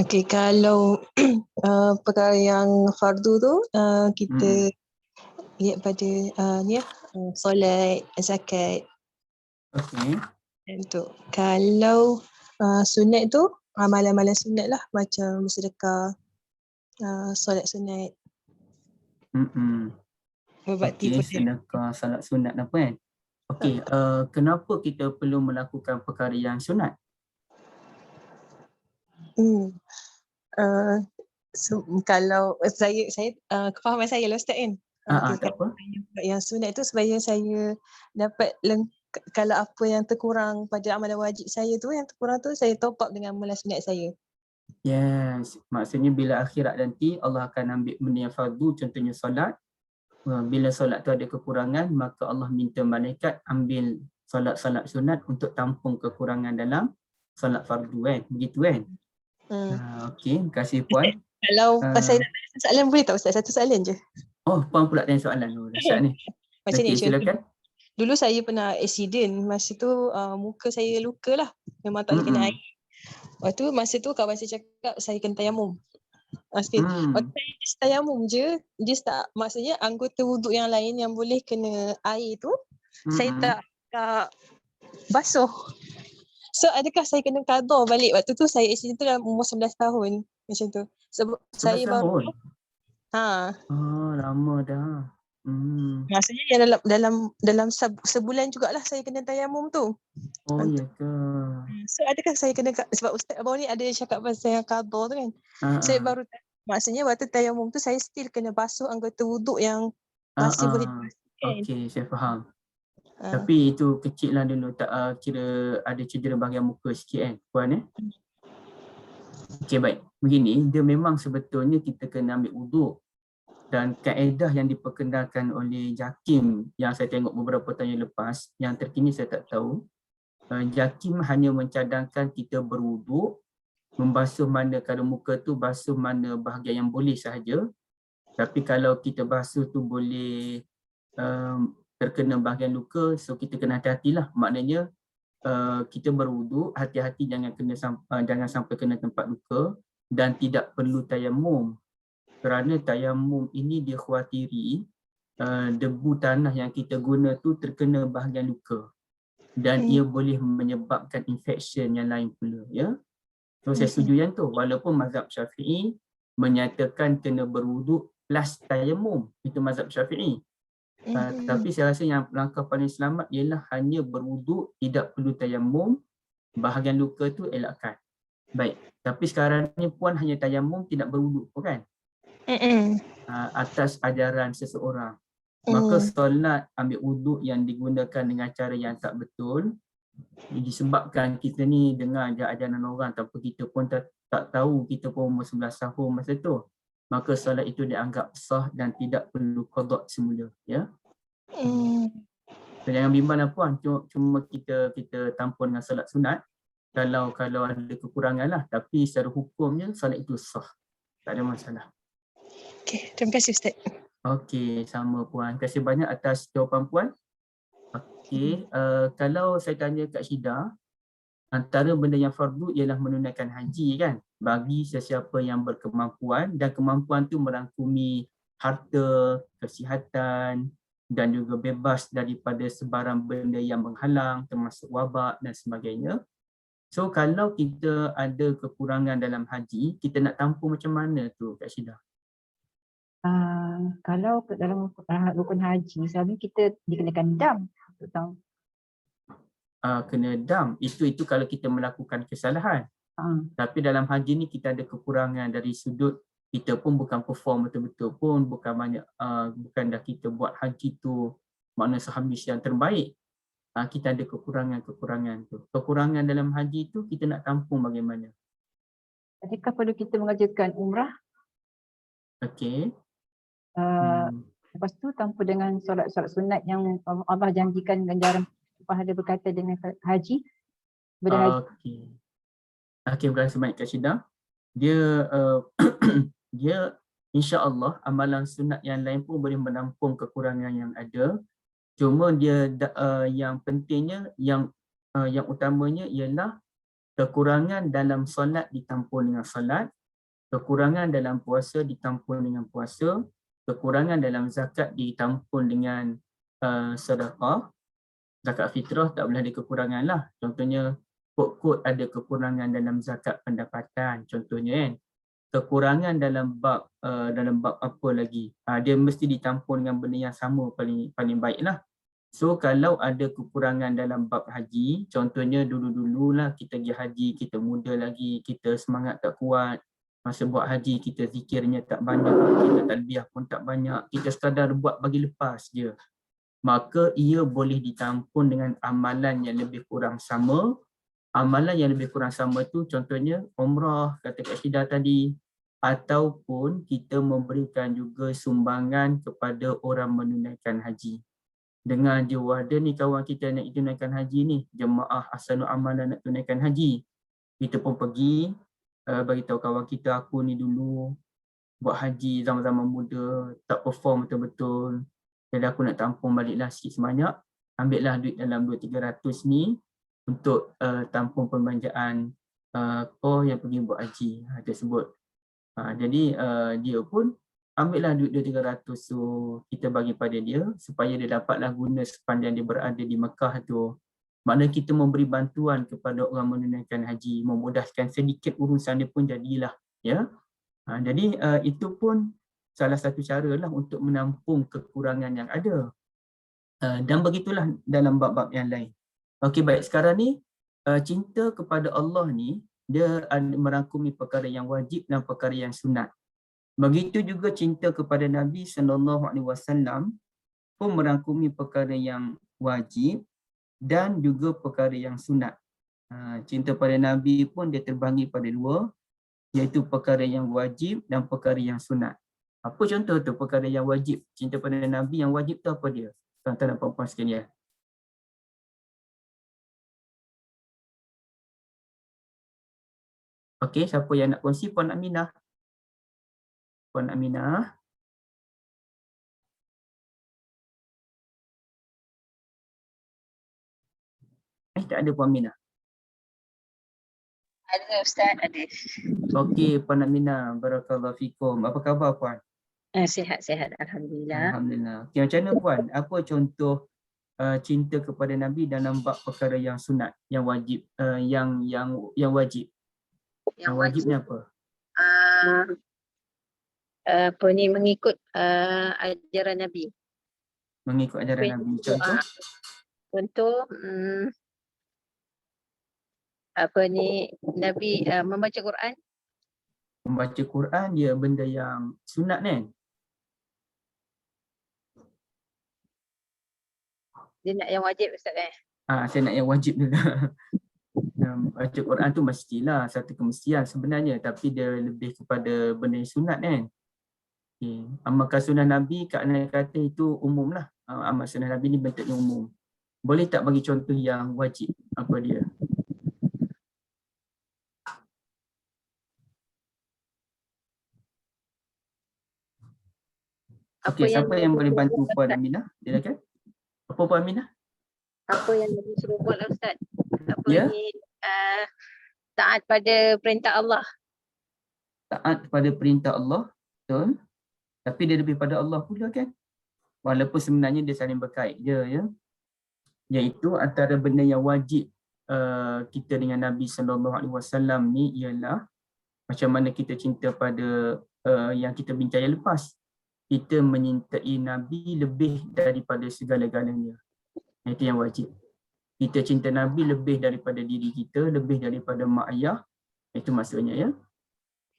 Okey, kalau perkara yang fardu tu kita lihat pada solat, zakat. Okey. Untuk kalau sunat tu amalan-amalan sunat lah, macam bersedekah, solat sunat. Berbakti Okey, sedekah, salat sunat apa kan? Okey, kenapa kita perlu melakukan perkara yang sunat? Kalau saya kefahaman saya lah Ustaz kan. Tak apa. Yang sunat tu supaya saya dapat kalau apa yang terkurang pada amalan wajib saya tu, yang terkurang tu saya top up dengan amalan sunat saya. Yes, maksudnya bila akhirat nanti Allah akan ambil benda yang fardu, contohnya solat. Bila solat tu ada kekurangan, maka Allah minta malaikat ambil solat-solat sunat untuk tampung kekurangan dalam solat fardu kan. Begitu kan? Okey, terima kasih Puan. Kalau saya nak tanya soalan boleh tak Ustaz? Satu soalan je. Oh, Puan pula tanya soalan. Dahsyat ni. Macam ni, Silakan. Dulu saya pernah accident. Masa tu muka saya luka lah. Memang tak boleh kena air. Lepas tu masa tu kawan saya cakap saya kena tayamum. Waktu saya just tayamum je, just tak, maksudnya anggota wuduk yang lain yang boleh kena air tu, saya tak basuh. So adakah saya kena qada balik? Waktu tu saya accident tu dalam umur 11 tahun. Macam tu. Sebab saya baru Oh, lama dah. Maksudnya yang dalam sebulan jugalah saya kena tayamum tu. Oh, ya ke? So adakah saya kena, sebab Ustaz baru ni ada cakap pasal yang qada tu kan. Saya baru maksudnya waktu tayamum tu saya still kena basuh anggota wuduk yang masih boleh dibasuh kan. Okey, saya faham. Tapi itu kecil lah dulu, tak kira ada cedera bahagian muka sikit kan Puan Okey, baik. Begini, dia memang sebetulnya kita kena ambil wuduk. Dan kaedah yang diperkenalkan oleh JAKIM yang saya tengok beberapa tahun yang lepas, yang terkini saya tak tahu, JAKIM hanya mencadangkan kita berwuduk, membasuh mana kalau muka tu basuh mana bahagian yang boleh sahaja. Tapi kalau kita basuh tu boleh terkena bahagian luka, so kita kena hati-hatilah. Maknanya kita berwuduk, hati-hati jangan sampai kena tempat luka dan tidak perlu tayamum. Kerana tayamum ini dia khawatiri debu tanah yang kita guna tu terkena bahagian luka dan ia boleh menyebabkan infection yang lain pula ya. So saya setuju yang tu, walaupun mazhab Syafi'i menyatakan kena berwuduk plus tayamum, itu mazhab Syafi'i. Tapi saya rasa yang langkah paling selamat ialah hanya berwuduk, tidak perlu tayamum, bahagian luka tu elakkan. Baik, tapi sekarang ni Puan hanya tayamum, tidak berwuduk pun kan? Atas ajaran seseorang. Maka solat ambil wuduk yang digunakan dengan cara yang tak betul, disebabkan kita ni dengar je ajaran orang tanpa kita pun tak tahu, kita pun umur 11 tahun masa tu, maka solat itu dianggap sah dan tidak perlu qada semula ya. So, jangan bimbang lah Puan, cuma kita tampun dengan solat sunat kalau ada kekurangan lah, tapi secara hukumnya solat itu sah, tak ada masalah. Okey, terima kasih Ustaz. Okey, sama Puan. Terima kasih banyak atas jawapan Puan. Okey, kalau saya tanya Kak Syida, antara benda yang fardu ialah menunaikan haji kan, bagi sesiapa yang berkemampuan, dan kemampuan tu merangkumi harta, kesihatan dan juga bebas daripada sebarang benda yang menghalang termasuk wabak dan sebagainya. So kalau kita ada kekurangan dalam haji, kita nak tampung macam mana tu Kak Syida? Kalau dalam rukun haji, selalu kita dikenakan dam. Kena dam, itu kalau kita melakukan kesalahan. Tapi dalam haji ni kita ada kekurangan dari sudut kita pun bukan perform betul-betul pun, bukan dah kita buat haji tu makna sehabis yang terbaik. Kita ada kekurangan tu. Kekurangan dalam haji tu kita nak tampung bagaimana? Adakah perlu kita mengerjakan umrah? Okey. Lepas tu tampung dengan solat-solat sunat yang Allah janjikan ganjaran pahala berkaitan dengan haji. Okey, terima kasih banyak Kak Syida. Dia insya-Allah amalan sunat yang lain pun boleh menampung kekurangan yang ada. Cuma dia yang pentingnya, yang utamanya ialah kekurangan dalam solat ditampung dengan solat, kekurangan dalam puasa ditampung dengan puasa, kekurangan dalam zakat ditampung dengan sedekah. Zakat fitrah tak boleh ada kekurangan lah. Contohnya kod ada kekurangan dalam zakat pendapatan contohnya kan. Kekurangan dalam bab apa lagi? Dia mesti ditampung dengan benda yang sama, paling baik lah. So kalau ada kekurangan dalam bab haji, contohnya dulu-dululah kita pergi haji, kita muda lagi, kita semangat tak kuat, Masa buat haji kita zikirnya tak banyak, kita talbiyah pun tak banyak, kita sekadar buat bagi lepas je. Maka ia boleh ditampun dengan amalan yang lebih kurang sama. Amalan yang lebih kurang sama tu contohnya umrah, kata Kak Syida tadi, ataupun kita memberikan juga sumbangan kepada orang menunaikan haji. Dengar je, ada ni kawan kita nak tunaikan haji ni, jemaah Ahsanul Amalan nak tunaikan haji. Kita pun pergi, bagi tahu kawan kita, aku ni dulu buat haji zaman-zaman muda, tak perform betul-betul. Jadi aku nak tampung baliklah sikit sebanyak, ambillah duit dalam 200-300 ni untuk tampung pembelanjaan kau yang pergi buat haji tersebut. Jadi dia pun ambillah duit 200-300 tu, kita bagi pada dia supaya dia dapatlah guna sepanjang dia berada di Mekah tu. Maknanya kita memberi bantuan kepada orang menunaikan haji, memudahkan sedikit urusan dia pun jadilah, ya. Jadi itu pun salah satu cara lah untuk menampung kekurangan yang ada. Dan begitulah dalam bab-bab yang lain. Okey, baik, sekarang ni cinta kepada Allah ni dia merangkumi perkara yang wajib dan perkara yang sunat. Begitu juga cinta kepada Nabi SAW pun merangkumi perkara yang wajib dan juga perkara yang sunat. Cinta pada Nabi pun dia terbahagi pada dua, iaitu perkara yang wajib dan perkara yang sunat. Apa contoh tu perkara yang wajib? Cinta pada Nabi yang wajib tu apa dia? Tuan-tuan dan puan-puan sekalian. Okey, siapa yang nak kongsi? Puan Aminah. Puan Aminah. Tak ada Puan Aminah. Ada Ustaz, ada. Okey, Puan Aminah, barakallahu fikum. Apa khabar Puan? Sihat-sihat, alhamdulillah. Alhamdulillah. Okay, macam mana Puan? Apa contoh cinta kepada Nabi dalam bab perkara yang sunat, yang wajib, yang wajib? Yang wajib ni apa? Apa ni, mengikut ajaran Nabi. Mengikut ajaran Nabi. Contoh, apa ni, Nabi membaca Quran. Membaca Quran dia benda yang sunat kan? Dia nak yang wajib Ustaz Saya nak yang wajib dulu. Baca Quran tu mestilah satu kemestian sebenarnya, tapi dia lebih kepada benda yang sunat kan. Okay. Amalkan sunnah Nabi, Kak Ana kata itu umum lah. Amal sunnah Nabi ni bentuknya umum. Boleh tak bagi contoh yang wajib? Apa dia? Okey, siapa yang boleh bantu Puan Aminah? Silakan. Apa Puan Aminah? Apa yang Nabi suruh buat lah Ustaz? Apa Ya? ni, taat pada perintah Allah. Taat pada perintah Allah, betul. Tapi dia lebih pada Allah pula kan? Walaupun sebenarnya dia saling berkait je, ya. Iaitu antara benda yang wajib kita dengan Nabi SAW ni ialah macam mana kita cinta pada yang kita bincang yang lepas. Kita menyintai Nabi lebih daripada segala-galanya. Itu yang wajib. Kita cinta Nabi lebih daripada diri kita, lebih daripada mak ayah. Itu maksudnya, ya.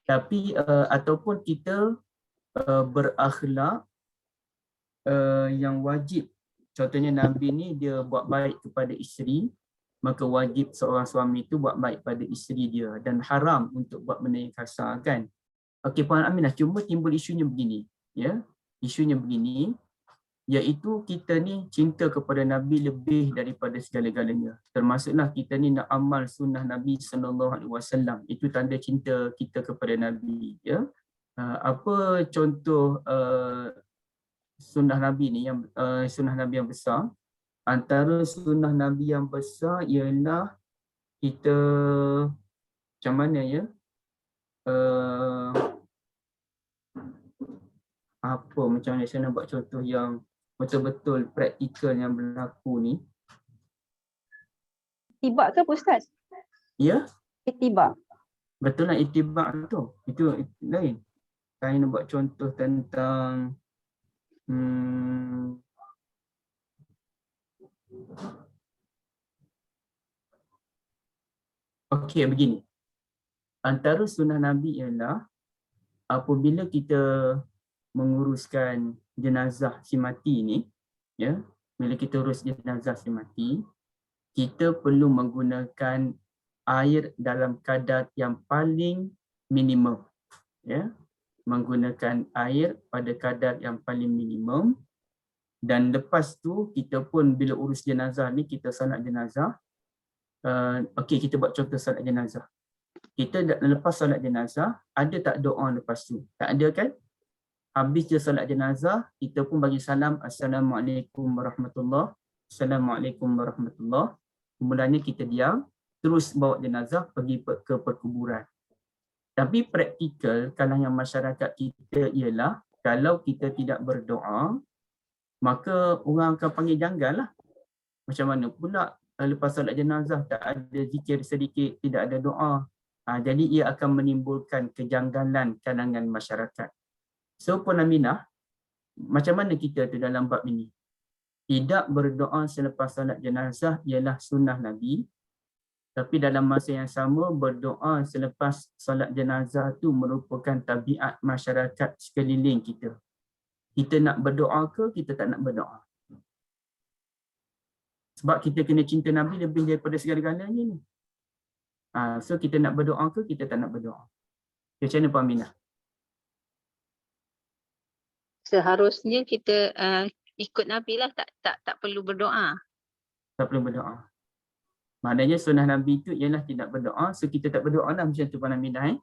Tapi ataupun kita berakhlak yang wajib. Contohnya Nabi ni dia buat baik kepada isteri, maka wajib seorang suami itu buat baik pada isteri dia, dan haram untuk buat benda yang kasar kan. Okey Puan Aminah, cuma timbul isunya begini, ya. Isunya begini, iaitu kita ni cinta kepada Nabi lebih daripada segala-galanya. Termasuklah kita ni nak amal sunnah Nabi SAW. Itu tanda cinta kita kepada Nabi, ya. Apa contoh sunnah Nabi ni yang sunnah Nabi yang besar? Antara sunnah Nabi yang besar ialah kita macam mana ya? Macam mana saya nak buat contoh yang betul-betul praktikal yang berlaku ni? Itibak ke Ustaz? Ya? Itibak. Betul lah, itibak tu. Itu lain. Saya nak buat contoh tentang okey, begini. Antara sunnah Nabi ialah apabila kita menguruskan jenazah si mati ni, ya, bila kita urus jenazah si mati, kita perlu menggunakan air dalam kadar yang paling minimum, ya, menggunakan air pada kadar yang paling minimum. Dan lepas tu kita pun bila urus jenazah ni, kita salat jenazah, okey, kita buat contoh salat jenazah. Kita lepas salat jenazah, ada tak doa lepas tu? Tak ada kan? Habis je salat jenazah, kita pun bagi salam, Assalamualaikum warahmatullahi, Assalamualaikum warahmatullahi. Kemudiannya kita diam, terus bawa jenazah pergi ke perkuburan. Tapi praktikal kalangan masyarakat kita ialah, kalau kita tidak berdoa, maka orang akan panggil janggal lah. Macam mana pula lepas salat jenazah tak ada zikir sedikit, tidak ada doa. Jadi ia akan menimbulkan kejanggalan kalangan masyarakat. So Puan Aminah, macam mana kita tu dalam bab ini? Tidak berdoa selepas salat jenazah ialah sunnah Nabi. Tapi dalam masa yang sama, berdoa selepas salat jenazah tu merupakan tabiat masyarakat sekeliling kita. Kita nak berdoa ke, kita tak nak berdoa? Sebab kita kena cinta Nabi lebih daripada segala-galanya ni. So kita nak berdoa ke, kita tak nak berdoa? Macam mana Puan Aminah? Seharusnya kita ikut Nabi lah, tak perlu berdoa. Tak perlu berdoa. Maknanya sunnah Nabi itu ialah tidak berdoa. So kita tak berdoa lah, macam tu Puan Aminah.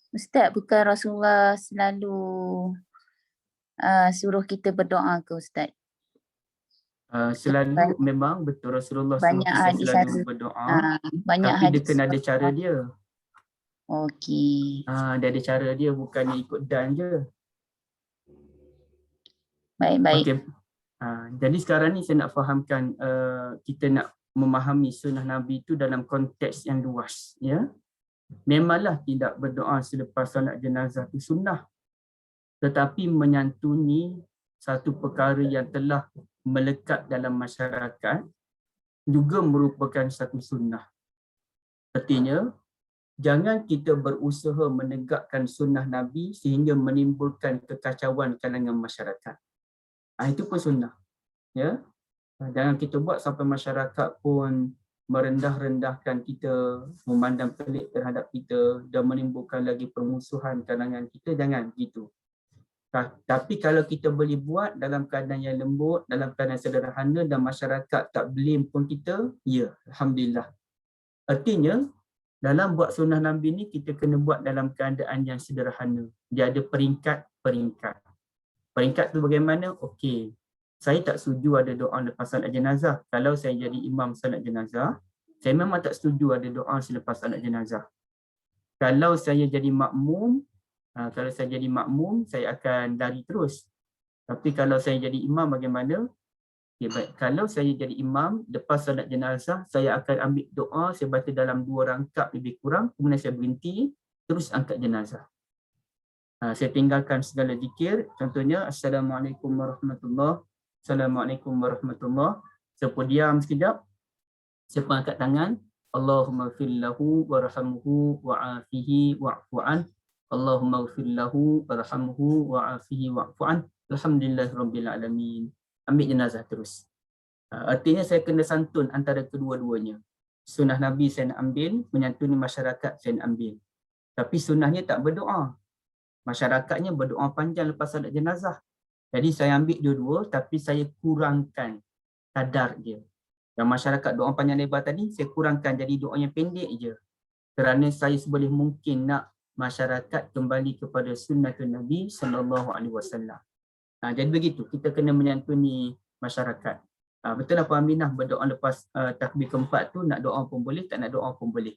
Ustaz, bukan Rasulullah selalu suruh kita berdoa ke Ustaz? Selalu memang betul Rasulullah suruh kita selalu berdoa. Banyak tapi dia kena ada cara dia. Okey. Dia ada cara dia, bukannya ikut dan je. Baik-baik. Okay. Jadi sekarang ni saya nak fahamkan, kita nak memahami sunnah Nabi itu dalam konteks yang luas, ya. Memanglah tidak berdoa selepas solat jenazah itu sunnah, tetapi menyantuni satu perkara yang telah melekat dalam masyarakat juga merupakan satu sunnah. Artinya, jangan kita berusaha menegakkan sunnah Nabi sehingga menimbulkan kekacauan kalangan masyarakat. Itu pun sunnah. Ya? Jangan kita buat sampai masyarakat pun merendah-rendahkan kita, memandang pelik terhadap kita dan menimbulkan lagi permusuhan kalangan kita. Jangan gitu. Tapi kalau kita boleh buat dalam keadaan yang lembut, dalam keadaan sederhana dan masyarakat tak blame pun kita, ya, alhamdulillah. Artinya, dalam buat sunnah Nabi ni kita kena buat dalam keadaan yang sederhana. Dia ada peringkat-peringkat. Peringkat tu bagaimana? Okey, saya tak setuju ada doa lepas salat jenazah. Kalau saya jadi imam salat jenazah, saya memang tak setuju ada doa selepas salat jenazah. Kalau saya jadi makmum, saya akan lari terus. Tapi kalau saya jadi imam bagaimana? Okay, baik. Kalau saya jadi imam, lepas salat jenazah, saya akan ambil doa, saya baca dalam 2 rangkap lebih kurang, kemudian saya berhenti, terus angkat jenazah. Saya tinggalkan segala zikir, contohnya Assalamualaikum warahmatullahi, Assalamualaikum warahmatullahi. Saya pun diam sekejap, saya pun angkat tangan, Allahumma firlahu warhamhu wa'afihi wa'fu'an, Allahumma firlahu warhamhu wa'afihi wa'fu'an, alhamdulillahirabbil alamin. Ambil jenazah terus. Artinya saya kena santun antara kedua-duanya. Sunnah Nabi saya nak ambil, menyantuni masyarakat saya nak ambil. Tapi sunnahnya tak berdoa. Masyarakatnya berdoa panjang lepas salat jenazah. Jadi saya ambil dua-dua tapi saya kurangkan kadar dia. Yang masyarakat doa panjang lebar tadi, saya kurangkan jadi doa yang pendek je. Kerana saya seboleh mungkin nak masyarakat kembali kepada sunnatun Nabi SAW. Jadi begitu, kita kena menyantuni masyarakat. Betul lah Puan Aminah, berdoa lepas takbir keempat tu, nak doa pun boleh, tak nak doa pun boleh.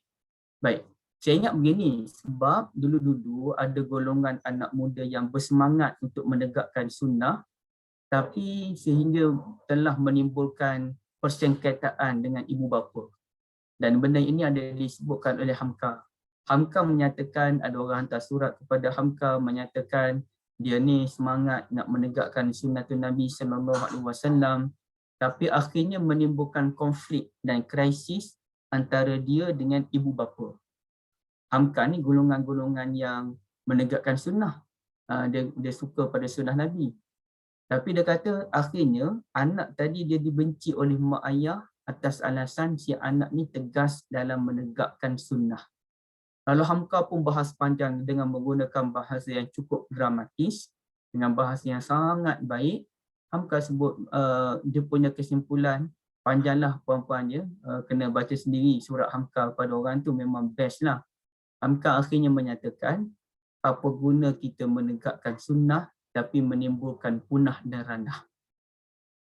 Baik, saya ingat begini, sebab dulu-dulu ada golongan anak muda yang bersemangat untuk menegakkan sunnah, tapi sehingga telah menimbulkan persengketaan dengan ibu bapa. Dan benda ini ada disebutkan oleh Hamka. Hamka menyatakan, ada orang hantar surat kepada Hamka menyatakan dia ni semangat nak menegakkan sunnatun Nabi SAW, tapi akhirnya menimbulkan konflik dan krisis antara dia dengan ibu bapa. Hamka ni golongan-golongan yang menegakkan sunnah. Dia suka pada sunnah Nabi. Tapi dia kata akhirnya anak tadi dia dibenci oleh mak ayah atas alasan si anak ni tegas dalam menegakkan sunnah. Lalu Hamka pun bahas panjang dengan menggunakan bahasa yang cukup dramatis, dengan bahasa yang sangat baik. Hamka sebut dia punya kesimpulan, panjanglah puan-puan dia, kena baca sendiri surat Hamka pada orang tu, memang best lah. Hamka akhirnya menyatakan, apa guna kita menegakkan sunnah tapi menimbulkan punah dan ranah.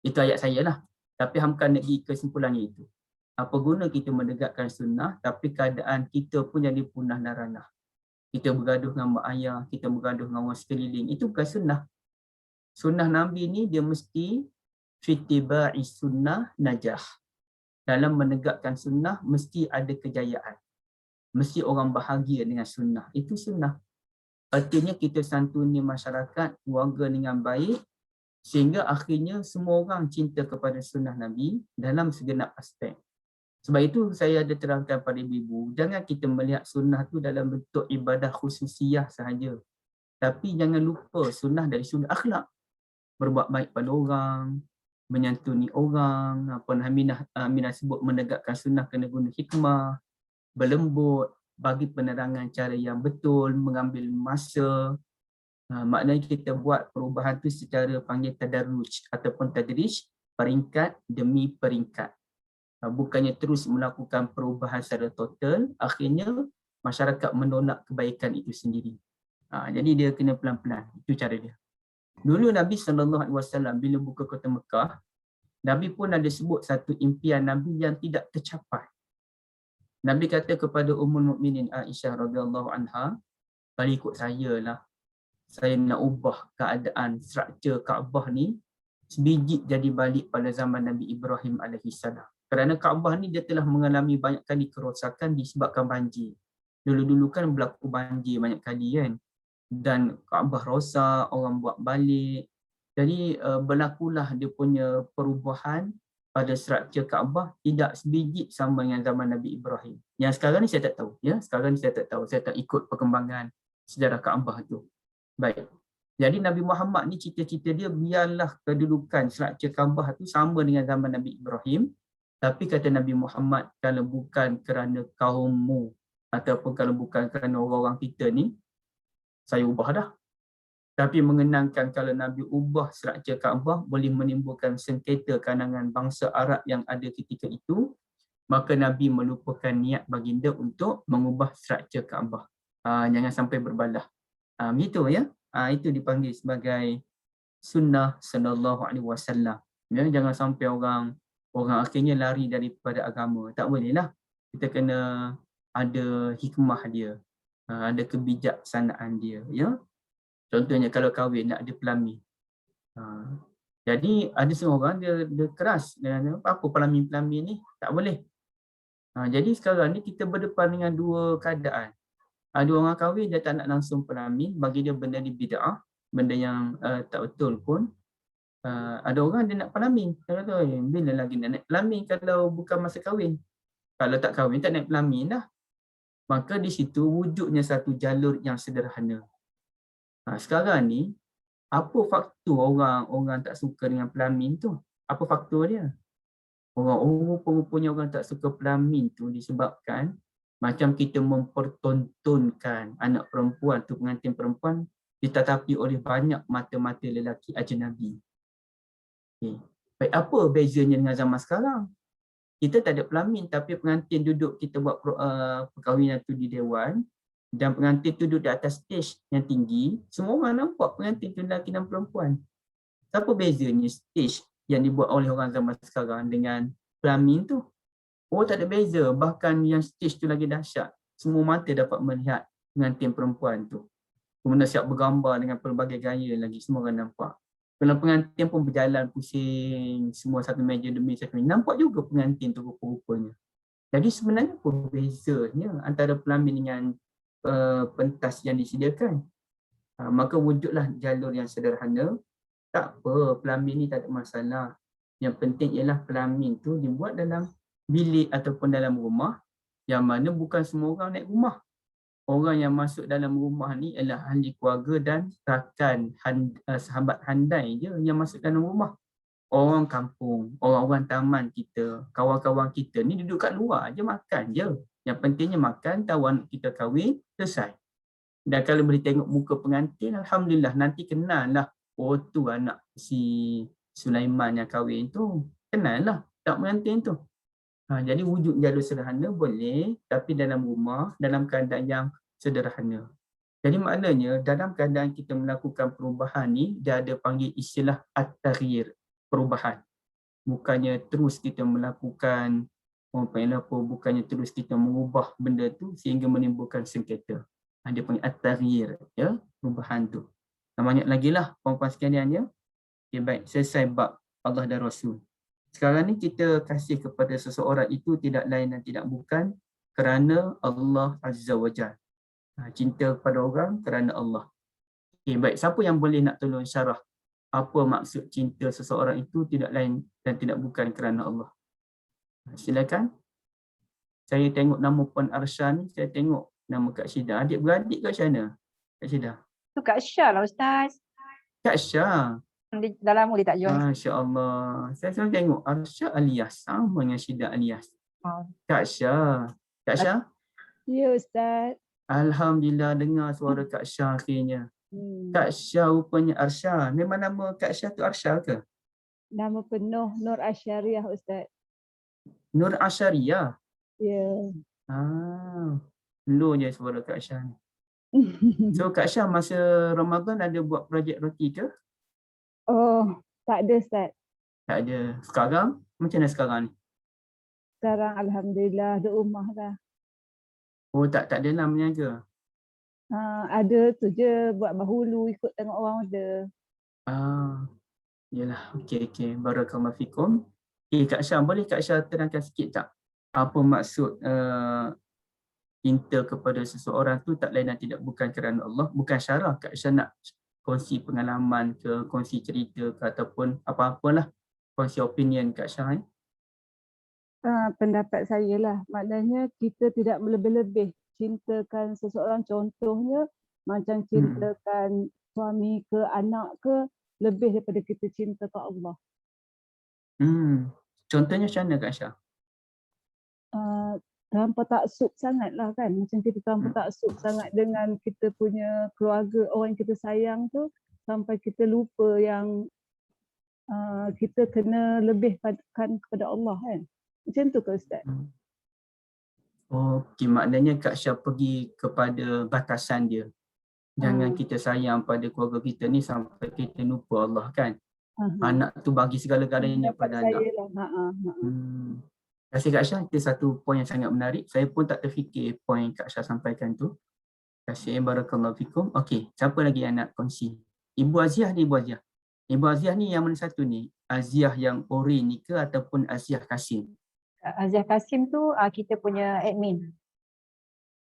Itu ayat saya lah. Tapi Hamka nak pergi kesimpulannya itu. Apa guna kita menegakkan sunnah tapi keadaan kita pun jadi punah dan ranah. Kita bergaduh dengan mak ayah, kita bergaduh dengan orang sekeliling. Itu bukan sunnah. Sunnah Nabi ni dia mesti fitiba'i sunnah najah. Dalam menegakkan sunnah mesti ada kejayaan. Mesti orang bahagia dengan sunnah. Itu sunnah. Artinya kita santuni masyarakat, warga dengan baik sehingga akhirnya semua orang cinta kepada sunnah Nabi dalam segenap aspek. Sebab itu saya ada terangkan pada ibu-ibu, jangan kita melihat sunnah tu dalam bentuk ibadah khususiyah sahaja. Tapi jangan lupa sunnah dari sudut akhlak. Berbuat baik pada orang, menyantuni orang, apa Aminah sebut menegakkan sunnah kena guna hikmah, berlembut, bagi penerangan cara yang betul, mengambil masa. Maknanya kita buat perubahan tu secara panggil tadarruj ataupun tadrij, peringkat demi peringkat. Bukannya terus melakukan perubahan secara total, akhirnya masyarakat menolak kebaikan itu sendiri. Jadi dia kena pelan-pelan, itu cara dia. Dulu Nabi SAW bila buka kota Mekah, Nabi pun ada sebut satu impian Nabi yang tidak tercapai. Nabi kata kepada Ummul Mukminin Aisyah radhiyallahu anha, kalau ikut saya lah, saya nak ubah keadaan struktur Kaabah ni sebiji jadi balik pada zaman Nabi Ibrahim alaihissalam. Kerana Kaabah ni dia telah mengalami banyak kali kerosakan disebabkan banjir. Dulu-dulu kan berlaku banjir banyak kali kan. Dan Kaabah rosak, orang buat balik. Jadi berlakulah dia punya perubahan pada struktur Kaabah tidak sebiji sama dengan zaman Nabi Ibrahim. Yang sekarang ni saya tak tahu. Ya, sekarang ni saya tak tahu. Saya tak ikut perkembangan sejarah Kaabah tu. Baik. Jadi Nabi Muhammad ni cita-cita dia biarlah kedudukan struktur Kaabah tu sama dengan zaman Nabi Ibrahim. Tapi kata Nabi Muhammad, kalau bukan kerana kaummu ataupun kalau bukan kerana orang-orang kita ni, saya ubah dah. Tapi mengenangkan kalau Nabi ubah struktur Kaabah boleh menimbulkan sengketa kalangan bangsa Arab yang ada ketika itu, maka Nabi melupakan niat baginda untuk mengubah struktur Kaabah. Jangan sampai berbalah. Begitu ya. Itu dipanggil sebagai sunnah sallallahu alaihi wasallam. Ya, jangan sampai orang akhirnya lari daripada agama. Tak boleh lah. Kita kena ada hikmah dia, ada kebijaksanaan dia. Ya. Contohnya kalau kahwin nak ada pelamin. Jadi ada seorang dia keras dengan apa pelamin-pelamin ni tak boleh. Jadi sekarang ni kita berdepan dengan dua keadaan. Ada orang kahwin dia tak nak langsung pelamin, bagi dia benda ni bid'ah, benda yang tak betul pun. Ada orang dia nak pelamin. Dia kata, bila lagi nak naik pelamin kalau bukan masa kahwin. Kalau tak kahwin tak naik pelamin dah. Maka di situ wujudnya satu jalur yang sederhana. Sekarang ni, apa faktor orang tak suka dengan pelamin tu? Apa faktor dia? Rupa-rupanya orang tak suka pelamin tu disebabkan macam kita mempertontonkan anak perempuan tu, pengantin perempuan ditatapi oleh banyak mata-mata lelaki ajnabi. Okay. Baik, apa bezanya dengan zaman sekarang? Kita tak ada pelamin tapi pengantin duduk, kita buat perkahwinan tu di dewan dan pengantin tu duduk di atas stage yang tinggi, semua orang nampak pengantin tu lelaki dan perempuan. Apa bezanya stage yang dibuat oleh orang zaman sekarang dengan pelamin tu? Oh, tak ada beza, bahkan yang stage tu lagi dahsyat. Semua mata dapat melihat pengantin perempuan tu. Kemudian siap bergambar dengan pelbagai gaya lagi, semua orang nampak. Kalau pengantin pun berjalan pusing, semua satu meja demi satu meja, nampak juga pengantin tu rupa-rupanya. Jadi sebenarnya apa bezanya antara pelamin dengan pentas yang disediakan? Maka wujudlah jalur yang sederhana. Tak apa, pelamin ni tak ada masalah. Yang penting ialah pelamin tu dibuat dalam bilik ataupun dalam rumah, yang mana bukan semua orang naik rumah. Orang yang masuk dalam rumah ni adalah ahli keluarga dan rakan sahabat handai je yang masuk dalam rumah. Orang kampung, orang-orang taman kita, kawan-kawan kita ni duduk kat luar je makan je. Yang pentingnya makan, tahu anak kita kahwin, selesai. Dan kalau boleh tengok muka pengantin, alhamdulillah nanti kenal lah. Oh tu anak si Sulaiman yang kahwin tu. Kenal lah tak pengantin tu. Jadi wujud jalur sederhana boleh, tapi dalam rumah, dalam keadaan yang sederhana. Jadi maknanya dalam keadaan kita melakukan perubahan ni, dia ada panggil istilah at-taghyir, perubahan. Bukannya terus kita melakukan bukannya terus kita mengubah benda tu sehingga menimbulkan sengketa. Dia panggil at-taghyir, ya, perubahan tu. Banyak lagi lah puan-puan sekalian ya. Okay, baik, selesai bab Allah dan Rasul. Sekarang ni kita kasih kepada seseorang itu tidak lain dan tidak bukan kerana Allah Azza wa Jalla. Cinta kepada orang kerana Allah. Okay, baik, siapa yang boleh nak tolong syarah apa maksud cinta seseorang itu tidak lain dan tidak bukan kerana Allah? Silakan. Saya tengok nama Puan Arsha ni, saya tengok nama Kak Syida. Adik-beradik ke macam mana? Kak Syida? Tu Kak Syah lah Ustaz. Kak Syah. Dah lama dia tak join. Masya Allah. Saya selalu tengok Arsha alias sama dengan Syida alias. Kak Syah. Kak Syah? Ya Ustaz. Alhamdulillah dengar suara Kak Syah akhirnya. Kak Syah rupanya Arsha. Memang nama Kak Syah tu Arsha ke? Nama penuh Nur Asyariah Ustaz. Nur Asyariah? Ya. Low je suara Kak Syah ni. So Kak Syah masa Ramadan ada buat projek roti ke? Oh, tak ada Ustaz. Tak ada. Sekarang? Macam mana sekarang ni? Sekarang Alhamdulillah ada rumah dah. Oh tak ada lah meniaga? Ada tu je buat bahulu ikut tengok orang ada. Yalah, okey. Barakallahu fikum. Kak Syah, boleh Kak Syah terangkan sikit tak? Apa maksud cinta kepada seseorang tu tak lain dan tidak bukan kerana Allah? Bukan syarah Kak Syah nak kongsi pengalaman ke, kongsi cerita ke ataupun apa-apalah. Kongsi opinion Kak Syah. Pendapat saya lah. Maknanya kita tidak lebih-lebih cintakan seseorang. Contohnya macam cintakan suami ke anak ke lebih daripada kita cinta ke Allah. Contohnya macam mana Kak Syah? Tanpa taksub sangat lah kan. Macam kita tanpa taksub sangat dengan kita punya keluarga, orang yang kita sayang tu sampai kita lupa yang kita kena lebih padakan kepada Allah kan. Macam tu ke Ustaz? Okey, maknanya Kak Syah pergi kepada batasan dia. Jangan kita sayang pada keluarga kita ni sampai kita lupa Allah kan. Anak tu bagi segala-galanya pada anak. Terima kasih Kak Syah, itu satu poin yang sangat menarik. Saya pun tak terfikir poin Kak Syah sampaikan tu. Terima kasih, barakallahu fikum. Okey, siapa lagi yang nak kongsi? Ibu Aziah ni, Ibu Aziah. Ibu Aziah ni yang mana satu ni? Aziah yang Orin ni ke ataupun Aziah Kasim? Aziah Kasim tu kita punya admin.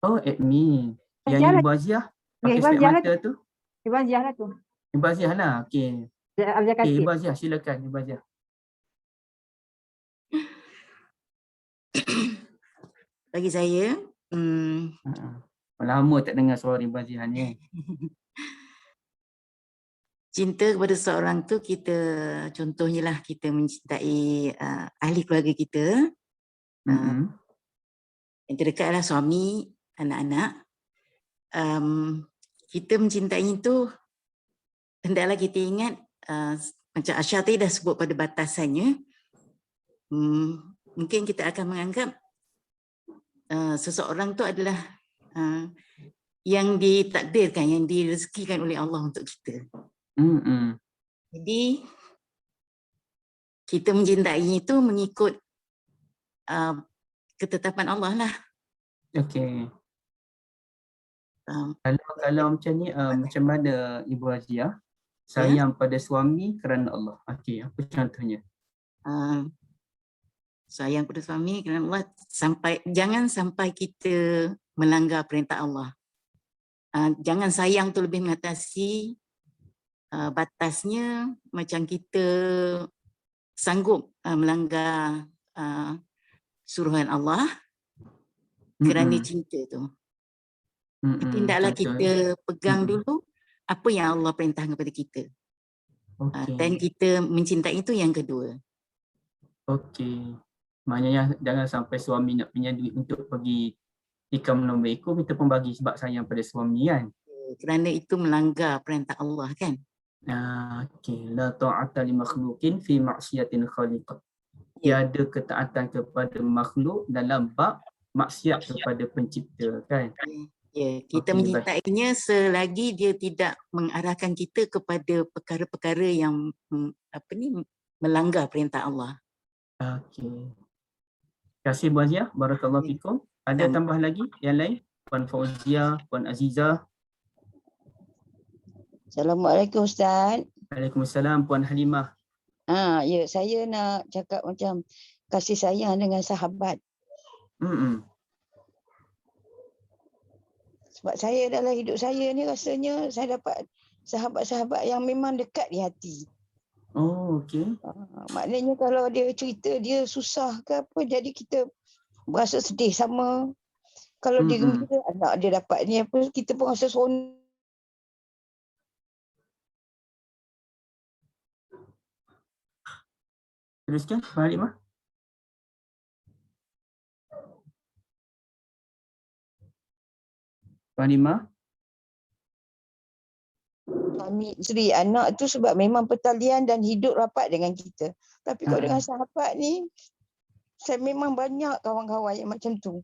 Oh, admin. Yang Aziah Ibu Aziah pakai Ibu spek Aziah mata lah tu? Ibu Aziah lah tu. Ibu Aziah lah, okey. Aziah Okay, Kasim. Ibu Aziah, silakan Ibu Aziah. Bagi saya, lama tak dengar suara Ibu Aziah ni. cinta kepada seorang tu kita, contohnya lah kita mencintai ahli keluarga kita. Yang terdekat adalah suami, anak-anak. Kita mencintai itu, hendaklah kita ingat, macam Asyar tadi dah sebut pada batasannya, mungkin kita akan menganggap seseorang tu adalah yang ditakdirkan, yang direzekikan oleh Allah untuk kita. Jadi kita mencintai itu mengikut ketetapan Allah lah. Okey. Kalau macam ni, macam mana Ibu Aziah sayang pada suami kerana Allah? Okey, apa contohnya? Sayang pada suami kerana Allah, jangan sampai kita melanggar perintah Allah. Jangan sayang tu lebih mengatasi batasnya, macam kita sanggup melanggar suruhan Allah kerana cinta tu. Tapi hendaklah Betul. kita pegang dulu apa yang Allah perintahkan kepada kita. Dan kita mencintai itu yang kedua. Okey. Maknanya jangan sampai suami nak pinjam duit untuk pergi ikam nombor ekor, kita pun bagi sebab sayang pada suami kan. Kerana itu melanggar perintah Allah kan. Okey. La ta'ata li makhluqin fi maksiatin khaliq. Tiada ketaatan kepada makhluk dalam bab maksiat kepada pencipta kan. Ya, kita mencintainya selagi dia tidak mengarahkan kita kepada perkara-perkara yang melanggar perintah Allah. Okey. Terima kasih Bu Azia, barakallahu fikum. Ada tambah lagi yang lain? Puan Fauzia, Puan Aziza. Assalamualaikum Ustaz. Waalaikumsalam Puan Halimah. Ya, saya nak cakap macam kasih sayang dengan sahabat. Sebab saya dalam hidup saya ni rasanya saya dapat sahabat-sahabat yang memang dekat di hati. Oh, okey. Maknanya kalau dia cerita dia susah ke apa, jadi kita berasa sedih sama. Kalau dia gembira, anak dia dapat ni apa, kita pun rasa seronok. Teruskan, Puan Halimah. Puan Halimah. Suami isteri anak tu sebab memang pertalian dan hidup rapat dengan kita. Tapi kalau dengan sahabat ni, saya memang banyak kawan-kawan yang macam tu.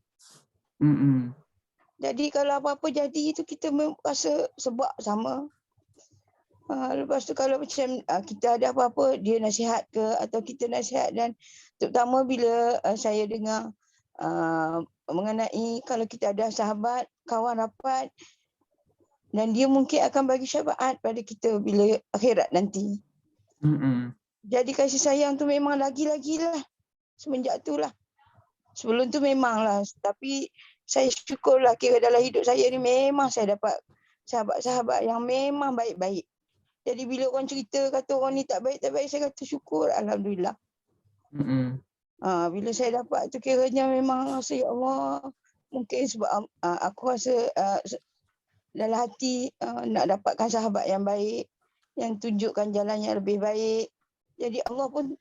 Jadi kalau apa-apa jadi tu kita rasa sebab sama. Lepas tu kalau macam kita ada apa-apa dia nasihat ke atau kita nasihat, dan terutama bila saya dengar mengenai kalau kita ada sahabat, kawan rapat dan dia mungkin akan bagi syafaat pada kita bila akhirat nanti. Jadi kasih sayang tu memang lagi-lagi lah semenjak tu lah. Sebelum tu memang lah, tapi saya syukurlah kira dalam hidup saya ni memang saya dapat sahabat-sahabat yang memang baik-baik. Jadi bila orang cerita kata orang ni tak baik, saya kata syukur, alhamdulillah. Bila saya dapat tu kiranya memang rasa ya Allah, mungkin sebab aku rasa dalam hati nak dapatkan sahabat yang baik, yang tunjukkan jalan yang lebih baik. Jadi Allah pun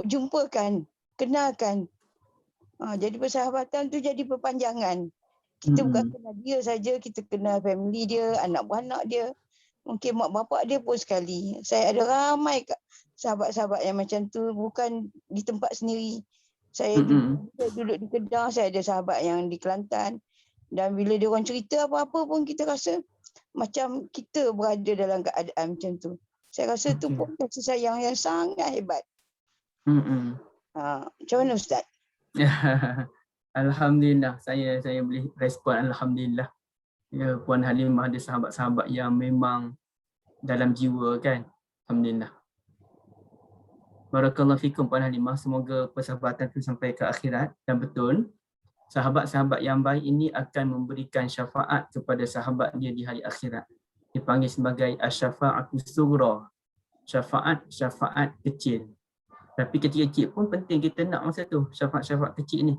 jumpakan, kenalkan. Jadi persahabatan tu jadi perpanjangan. Kita bukan kenal dia saja, kita kenal family dia, anak beranak dia. Mungkin mak bapak dia pun sekali. Saya ada ramai sahabat-sahabat yang macam tu, bukan di tempat sendiri. Saya duduk di Kedah, saya ada sahabat yang di Kelantan. Dan bila dia orang cerita apa-apa pun kita rasa macam kita berada dalam keadaan macam tu. Saya rasa tu pun kasih sayang yang sangat hebat. Macam mana Ustaz? Alhamdulillah, saya boleh respon alhamdulillah. Ya, Puan Halimah ada sahabat-sahabat yang memang dalam jiwa kan. Alhamdulillah. Barakallahu fikum Puan Halimah, semoga persahabatan itu sampai ke akhirat. Dan betul, sahabat-sahabat yang baik ini akan memberikan syafaat kepada sahabat dia di hari akhirat. Dipanggil sebagai asy-syafa'atus sughra. Syafaat kecil. Tapi kecil-kecil pun penting kita nak masa tu, syafaat-syafaat kecil ni.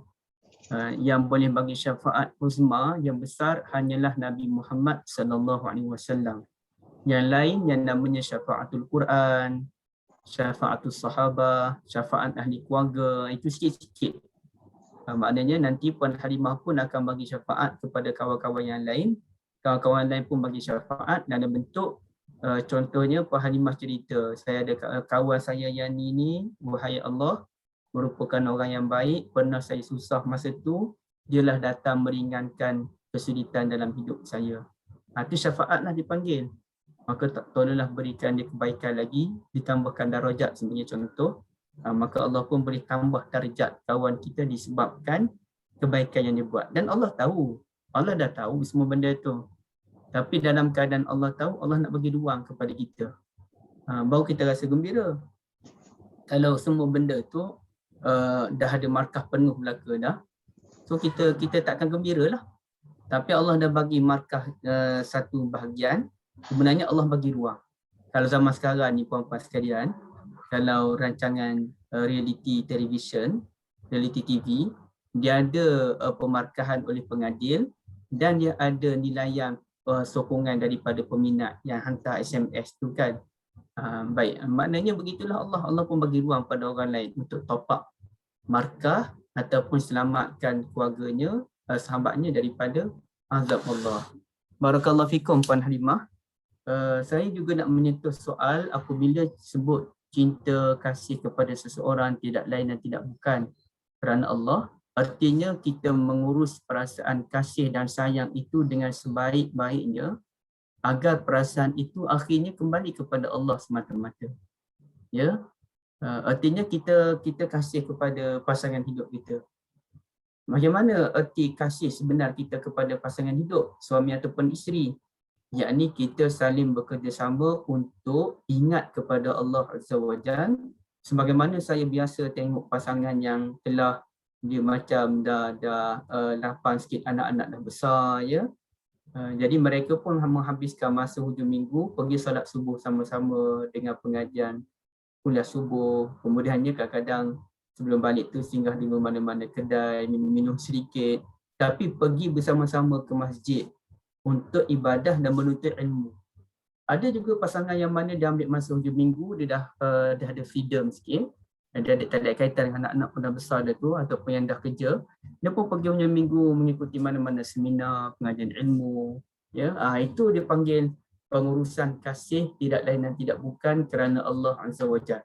Yang boleh bagi syafaat uzma yang besar hanyalah Nabi Muhammad sallallahu alaihi wasallam. Yang lain yang namanya syafaatul Quran, syafaatus sahabah, syafaat ahli keluarga, itu sikit-sikit. Maknanya nanti Puan Halimah pun akan bagi syafaat kepada kawan-kawan yang lain. Kawan-kawan lain pun bagi syafaat dalam bentuk contohnya Puan Halimah cerita, saya ada kawan saya yang ni, wahai Allah, merupakan orang yang baik, pernah saya susah masa tu, dialah datang meringankan kesulitan dalam hidup saya. Itu syafaatlah dipanggil. Maka tolonglah berikan dia kebaikan lagi, ditambahkan darajat sebagai contoh. Maka Allah pun boleh tambah darjat kawan kita disebabkan kebaikan yang dia buat. Dan Allah tahu, Allah dah tahu semua benda tu. Tapi dalam keadaan Allah tahu, Allah nak bagi ruang kepada kita. Baru kita rasa gembira. Kalau semua benda tu dah ada markah penuh belaka dah, so kita takkan gembira lah. Tapi Allah dah bagi markah satu bahagian, sebenarnya Allah bagi ruang. Kalau zaman sekarang ni puan-puan sekalian, kalau rancangan reality television, reality TV, dia ada pemarkahan oleh pengadil dan dia ada nilaian sokongan daripada peminat yang hantar SMS tu kan. Baik, maknanya begitulah Allah pun bagi ruang pada orang lain untuk top up markah ataupun selamatkan keluarganya, sahabatnya daripada azab Allah. Barakallahu fikum Puan Halimah. Saya juga nak menyentuh soal apabila sebut cinta kasih kepada seseorang tidak lain dan tidak bukan kerana Allah, artinya kita mengurus perasaan kasih dan sayang itu dengan sebaik-baiknya agar perasaan itu akhirnya kembali kepada Allah semata-mata. Ya, artinya kita kasih kepada pasangan hidup kita. Bagaimana erti kasih sebenar kita kepada pasangan hidup, suami ataupun isteri? Yakni kita saling bekerjasama untuk ingat kepada Allah Azza wa Jalla. Sebagaimana saya biasa tengok pasangan yang telah dia macam dah lapang sikit, anak-anak dah besar ya. Jadi mereka pun menghabiskan masa hujung minggu pergi solat subuh sama-sama dengan pengajian kuliah subuh. Kemudiannya kadang-kadang sebelum balik tu singgah di mana-mana kedai, minum sedikit, tapi pergi bersama-sama ke masjid untuk ibadah dan menuntut ilmu. Ada juga pasangan yang mana dia ambil masa hujung minggu, dia dah ada freedom sikit, dia tak ada kaitan dengan anak-anak pun dah besar dah tu ataupun yang dah kerja, dia pun pergi hujung minggu mengikuti mana-mana seminar, pengajian ilmu. Ya, itu dia panggil pengurusan kasih tidak lain dan tidak bukan kerana Allah Azza wa Jalla.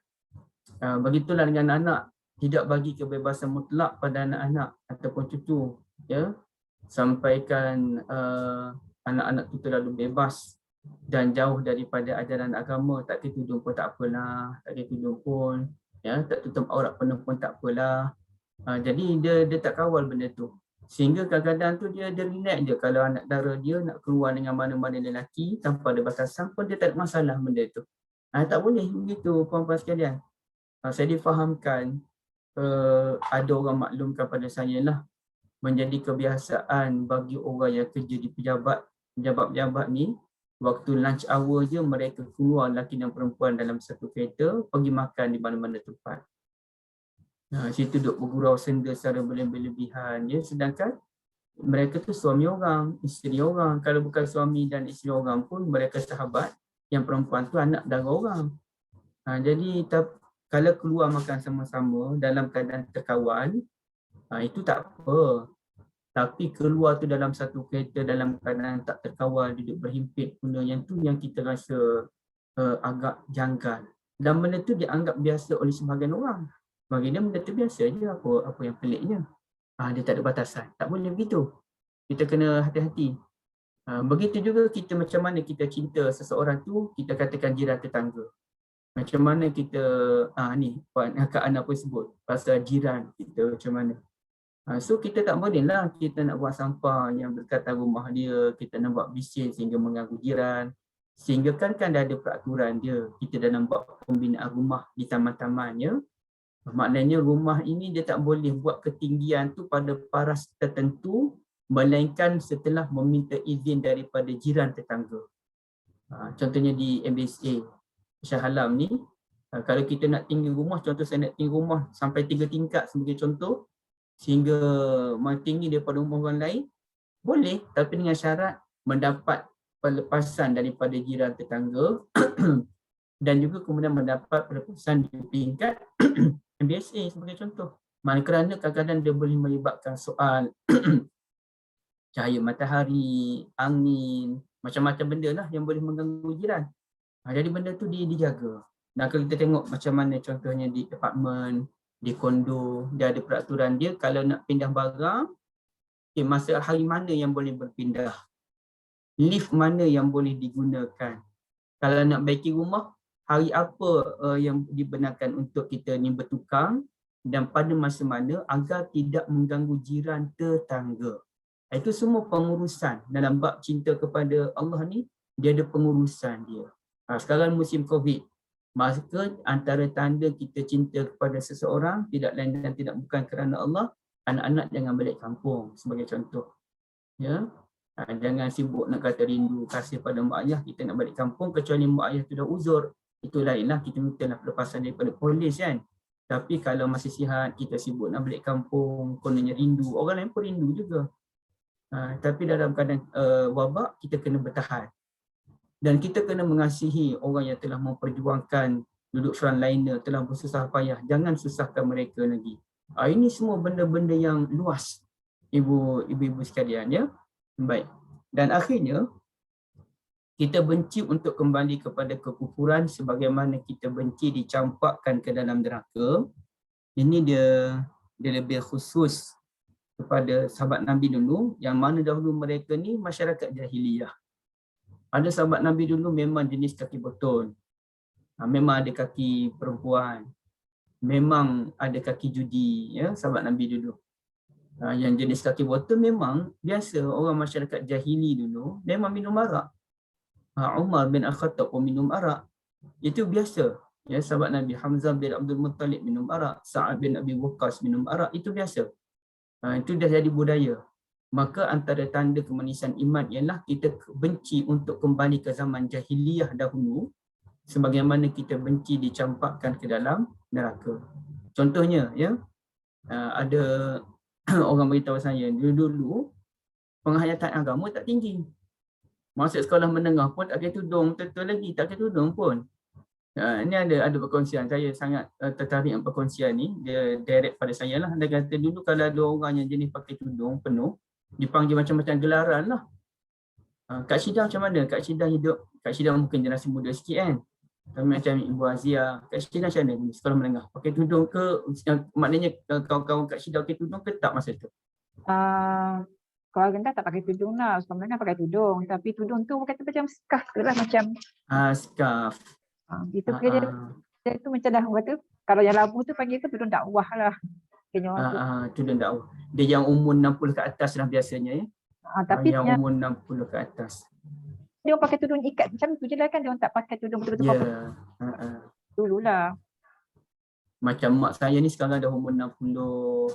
Begitulah dengan anak, tidak bagi kebebasan mutlak pada anak-anak ataupun cucu, ya. Sampaikan anak-anak itu terlalu bebas dan jauh daripada ajaran agama, tak pakai tudung pun tak apalah, tak pakai tudung pun, ya, tak tutup aurat penuh pun tak apalah. Jadi dia tak kawal benda tu. Sehingga kadang-kadang tu dia relax je kalau anak dara dia nak keluar dengan mana-mana lelaki tanpa ada batasan pun dia tak ada masalah benda tu. Tak boleh begitu puan-puan sekalian. Saya difahamkan, ada orang maklumkan pada saya lah, menjadi kebiasaan bagi orang yang kerja di pejabat-pejabat ni, waktu lunch hour je mereka keluar lelaki dan perempuan dalam satu kereta pergi makan di mana-mana tempat. Situ duduk bergurau senda secara berlebihan ya, sedangkan mereka tu suami orang, isteri orang. Kalau bukan suami dan isteri orang pun mereka sahabat, yang perempuan tu anak dara orang. Jadi kalau keluar makan sama-sama dalam keadaan terkawal, itu tak apa. Tapi keluar tu dalam satu kereta dalam keadaan tak terkawal, duduk berhimpit guna yang tu yang kita rasa agak janggal. Dan benda tu dianggap biasa oleh sebahagian orang. Bagi dia benda tu biasa je, apa yang peliknya. Dia tak ada batasan. Tak boleh begitu. Kita kena hati-hati. Begitu juga kita macam mana kita cinta seseorang tu, kita katakan jiran tetangga. Macam mana kita, ni Kak Ana pun sebut, pasal jiran kita macam mana. So kita tak boleh lah kita nak buat sampah yang berdekatan rumah dia, kita nak buat bising sehingga mengganggu jiran. Sehingga kan dah ada peraturan dia, kita dalam buat pembinaan rumah di taman-tamannya. Maknanya rumah ini dia tak boleh buat ketinggian tu pada paras tertentu, melainkan setelah meminta izin daripada jiran tetangga. Contohnya di MBSA Shah Alam ni, kalau kita nak tinggi rumah, contoh saya nak tinggi rumah sampai 3 tingkat sebagai contoh, sehingga tinggi daripada rumah orang lain, boleh, tapi dengan syarat mendapat pelepasan daripada jiran tetangga dan juga kemudian mendapat pelepasan di tingkat MBSA sebagai contoh. Kerana kadang-kadang dia boleh melibatkan soal cahaya matahari, angin, macam-macam benda lah yang boleh mengganggu jiran. Jadi benda tu dijaga. Dan kalau kita tengok macam mana contohnya di apartmen, di kondo, dia ada peraturan dia kalau nak pindah barang, masa hari mana yang boleh berpindah, lift mana yang boleh digunakan. Kalau nak baiki rumah, hari apa yang dibenarkan untuk kita ni bertukang dan pada masa mana agar tidak mengganggu jiran tetangga. Itu semua pengurusan dalam bab cinta kepada Allah ni, dia ada pengurusan dia. Sekarang musim COVID, maka antara tanda kita cinta kepada seseorang tidak lain dan tidak bukan kerana Allah, anak-anak jangan balik kampung sebagai contoh. Ya, jangan sibuk nak kata rindu kasih pada mak ayah, kita nak balik kampung kecuali mak ayah tu dah uzur. Itu lainlah, kita mintalah pelepasan daripada polis kan. Tapi kalau masih sihat, kita sibuk nak balik kampung, kononnya rindu, orang lain pun rindu juga. Tapi dalam keadaan wabak, kita kena bertahan. Dan kita kena mengasihi orang yang telah memperjuangkan duduk frontliner, telah bersusah payah. Jangan susahkan mereka lagi. Ini semua benda-benda yang luas, ibu-ibu sekalian, ya. Baik. Dan akhirnya, kita benci untuk kembali kepada kekufuran sebagaimana kita benci dicampakkan ke dalam neraka. Ini dia lebih khusus kepada sahabat Nabi dulu, yang mana dahulu mereka ni masyarakat jahiliyah. Ada sahabat Nabi dulu memang jenis kaki botol. Memang ada kaki perempuan. Memang ada kaki judi, ya, sahabat Nabi dulu. Yang jenis kaki botol memang biasa orang masyarakat jahili dulu memang minum arak. Umar bin Al-Khattab pun minum arak. Itu biasa. Ya, sahabat Nabi Hamzah bin Abdul Muttalib minum arak, Sa'ad bin Abi Waqqas minum arak, itu biasa. Itu dah jadi budaya. Maka antara tanda kemanisan iman ialah kita benci untuk kembali ke zaman jahiliyah dahulu sebagaimana kita benci dicampakkan ke dalam neraka. Contohnya, ya, ada orang beritahu saya, dulu penghayatan agama tak tinggi. Masuk sekolah menengah pun tak pakai tudung, betul lagi tak pakai tudung pun. Ini ada perkongsian, saya sangat tertarik dengan perkongsian ni, dia direct pada saya lah. Dia kata dulu kalau ada orang yang jenis pakai tudung penuh, dipanggil macam-macam gelaran lah. Kak Syida macam mana? Kak Syida hidup, Kak Syida mungkin generasi muda sikit kan. Tapi macam Ibu Azia, Kak Syida macam mana sekolah menengah? Pakai tudung ke? Maknanya kawan-kawan Kak Syida pakai tudung ke tak masa tu? Sekolah rendah tak pakai tudung lah, sekolah menengah pakai tudung. Tapi tudung tu kata macam scarf ke lah, macam scarf. Itu dia tu macam dah kata, kalau yang labu tu panggil tu tudung dakwah lah. Tudung dakwah. Dia yang umur 60 ke atas lah biasanya, ya. Tapi yang umur 60 ke atas. Dia orang pakai tudung ikat macam tu je lah kan, dia orang tak pakai tudung betul-betul proper. Dululah. Macam mak saya ni sekarang dah umur 67,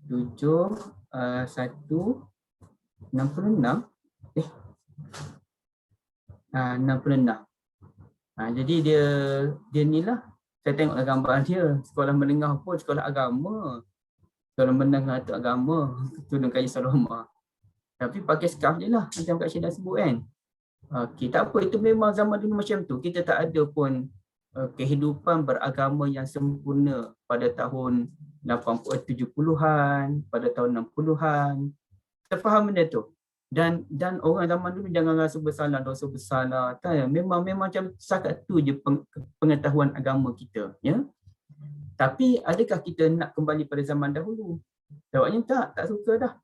66. 66. Jadi dia ni lah, saya tengok gambar dia, sekolah menengah pun sekolah agama. Sekolah menengah tu agama, tudung kayu Saloma. Tapi pakai scarf je lah, macam Kak Syeda sebut kan. Okey, tak apa, itu memang zaman dulu macam tu. Kita tak ada pun kehidupan beragama yang sempurna pada tahun 70-an, pada tahun 60-an. Kita faham benda tu. Dan orang zaman dulu jangan rasa bersalah, dosa besar lah. Memang macam setakat tu je pengetahuan agama kita, ya. Tapi adakah kita nak kembali pada zaman dahulu? Jawabnya tak suka dah.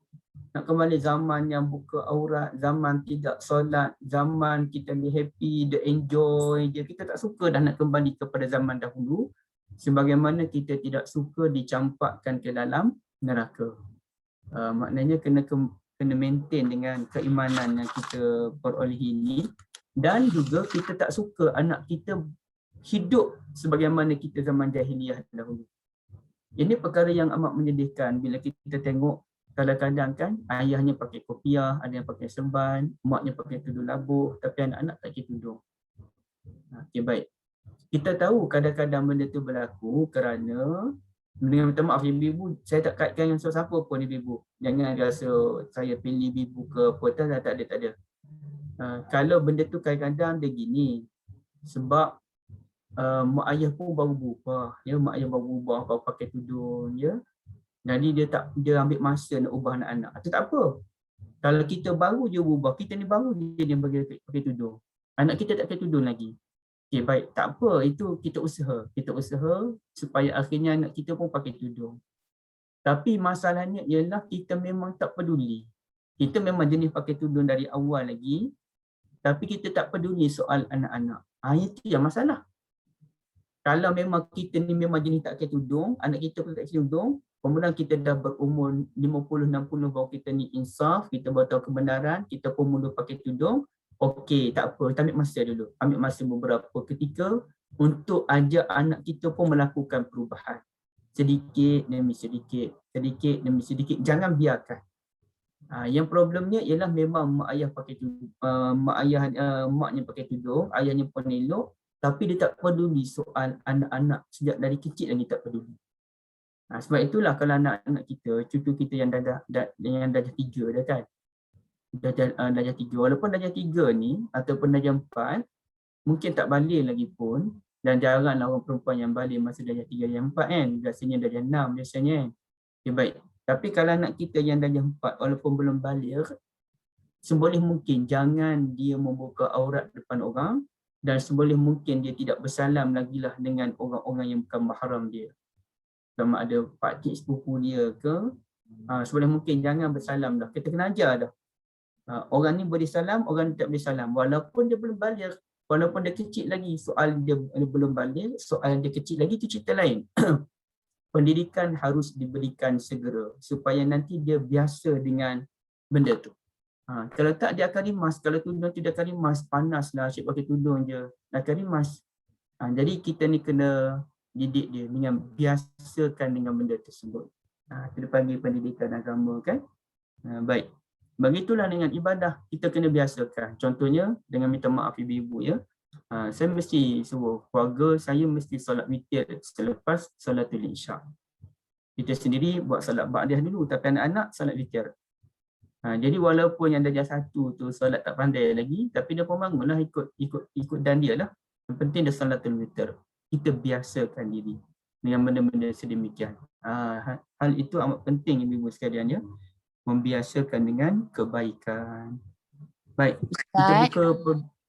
Nak kembali zaman yang buka aurat, zaman tidak solat, zaman kita be happy, the enjoy je. Kita tak suka dah nak kembali kepada zaman dahulu. Sebagaimana kita tidak suka dicampakkan ke dalam neraka. Maknanya kena maintain dengan keimanan yang kita perolehi ini. Dan juga kita tak suka anak kita hidup sebagaimana kita zaman jahiliyah dahulu. Ini perkara yang amat menyedihkan bila kita tengok kadang-kadang kan ayahnya pakai kopiah, ada yang pakai serban, maknya pakai tudung labuh, tapi anak-anak tak pakai tudung. Okey, baik. Kita tahu kadang-kadang benda tu berlaku kerana, dengan minta maaf ibu-ibu, saya tak kaitkan yang siapa pun ibu-ibu. Jangan rasa saya pilih ibu ke apa, tak ada. Kalau benda tu kadang-kadang dia gini, sebab mak ayah pun baru berubah, ya, mak ayah baru berubah, baru pakai tudung, ya. Jadi dia ambil masa nak ubah anak-anak. Itu tak apa. Kalau kita baru je berubah, kita ni baru je dia bagi pakai tudung. Anak kita tak pakai tudung lagi. Okey, baik, tak apa, itu kita usaha. Kita usaha supaya akhirnya anak kita pun pakai tudung. Tapi masalahnya ialah kita memang tak peduli. Kita memang jenis pakai tudung dari awal lagi, tapi kita tak peduli soal anak-anak. Itu yang masalah. Kalau memang kita ni memang jenis tak pakai tudung, anak kita pun tak pakai tudung, kemudian kita dah berumur 50-60 baru kita ni insaf, kita baru tahu kebenaran, kita pun mula pakai tudung. Okey, tak apa, kita ambil masa dulu. Ambil masa beberapa ketika untuk ajak anak kita pun melakukan perubahan. Sedikit demi sedikit, sedikit demi sedikit. Jangan biarkan. Yang problemnya ialah memang mak ayah pakai tudung, maknya pakai tudung, ayahnya pun elok, tapi dia tak peduli soal anak-anak sejak dari kecil lagi tak peduli. Sebab itulah kalau anak-anak kita, cucu kita yang darjah 3 dah kan. Darjah 3, walaupun darjah 3 ni ataupun darjah 4 mungkin tak balik lagi pun, dan jaranglah orang perempuan yang balik masa darjah 3 yang 4 kan, biasanya darjah 6 biasanya kan. Okay, baik. Tapi kalau anak kita yang darjah 4 walaupun belum balik, seboleh mungkin jangan dia membuka aurat depan orang, dan seboleh mungkin dia tidak bersalam lagi lah dengan orang-orang yang bukan mahram dia. Sama ada pakcik sepupu dia ke, seboleh mungkin jangan bersalam dah. Kita kena ajar dah. Orang ni boleh salam, orang ni tak boleh salam. Walaupun dia belum balik, walaupun dia kecil lagi, soal dia belum balik, soal dia kecil lagi, itu cerita lain. Pendidikan harus diberikan segera supaya nanti dia biasa dengan benda tu. Kalau tak dia akan rimas, kalau tudung tu dia akan rimas, panas lah asyik pakai tudung je, dia akan rimas. Jadi kita ni kena didik dia dengan biasakan dengan benda tersebut. Kita panggil pendidikan agama kan. Baik. Begitulah dengan ibadah, kita kena biasakan. Contohnya dengan minta maaf ibu-ibu ya. Saya mesti suruh keluarga saya mesti solat witir selepas solatul isyak. Kita sendiri buat solat ba'diyah dulu, tapi anak-anak solat witir. Jadi walaupun yang darjah 1 tu solat tak pandai lagi, tapi dia pun bangunlah ikut dan dia lah. Yang penting dia solatul witir. Kita biasakan diri dengan benda-benda sedemikian. Hal itu amat penting ibu-ibu sekalian ya. Membiasakan dengan kebaikan. Baik, kita buka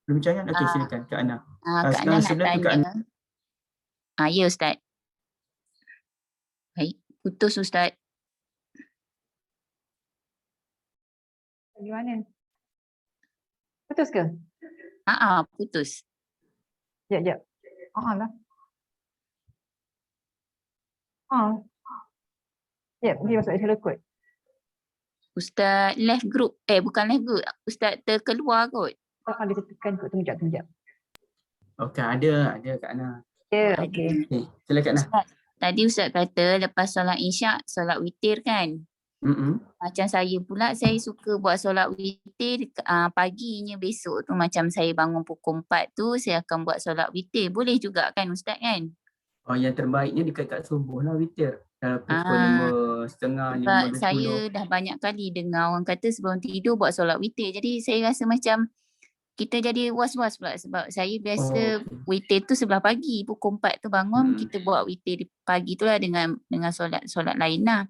perbincangan. Okey, silakan Kak Ana. Kak Ana nak tanya. Ya Ustaz. Baik, putus Ustaz. Bagaimana? Putus ke? Putus. Sekejap. Lah. Ya, dia masuk salah kod. Ustaz left group. Bukan left group. Ustaz terkeluar kot. Dia tekan kot, tunggu. Okey, ada Kak Ana. Ya, okey. Silakan Ana. Ustaz, tadi Ustaz kata lepas solat isyak, solat witir kan? Macam saya pula, saya suka buat solat witir paginya besok tu, macam saya bangun pukul 4 tu, saya akan buat solat witir. Boleh juga kan Ustaz kan? Yang terbaiknya dekat subuh lah witir. Pukul 5:30, 5:20. Sebab saya dah banyak kali dengar orang kata sebelum tidur buat solat witir. Jadi saya rasa macam kita jadi was-was pula sebab saya biasa witir tu sebelah pagi. Pukul 4 tu bangun, kita buat witir pagi tu lah dengan solat lain lah.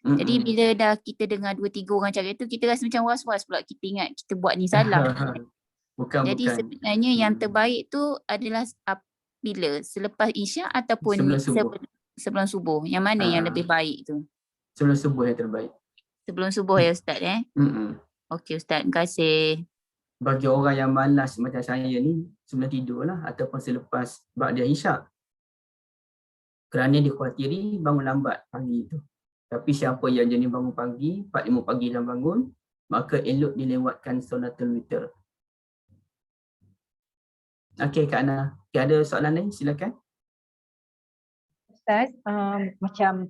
Jadi bila dah kita dengar 2-3 orang cakap tu, kita rasa macam was-was pula. Kita ingat kita buat ni salah. Jadi sebenarnya yang terbaik tu adalah bila? Selepas isyak ataupun sebelum subuh? Yang mana yang lebih baik tu? Sebelum subuh yang terbaik. Sebelum subuh ya Ustaz Okey Ustaz, terima kasih. Bagi orang yang malas macam saya ni, sebelum tidur lah ataupun selepas ba'diyah isyak. Kerana dikhawatiri bangun lambat pagi tu. Tapi siapa yang jenis bangun pagi, 4-5 pagi dah bangun, maka elok dilewatkan solatul witir. Okey Kak Ana, ada soalan lain? Silakan. Ustaz, macam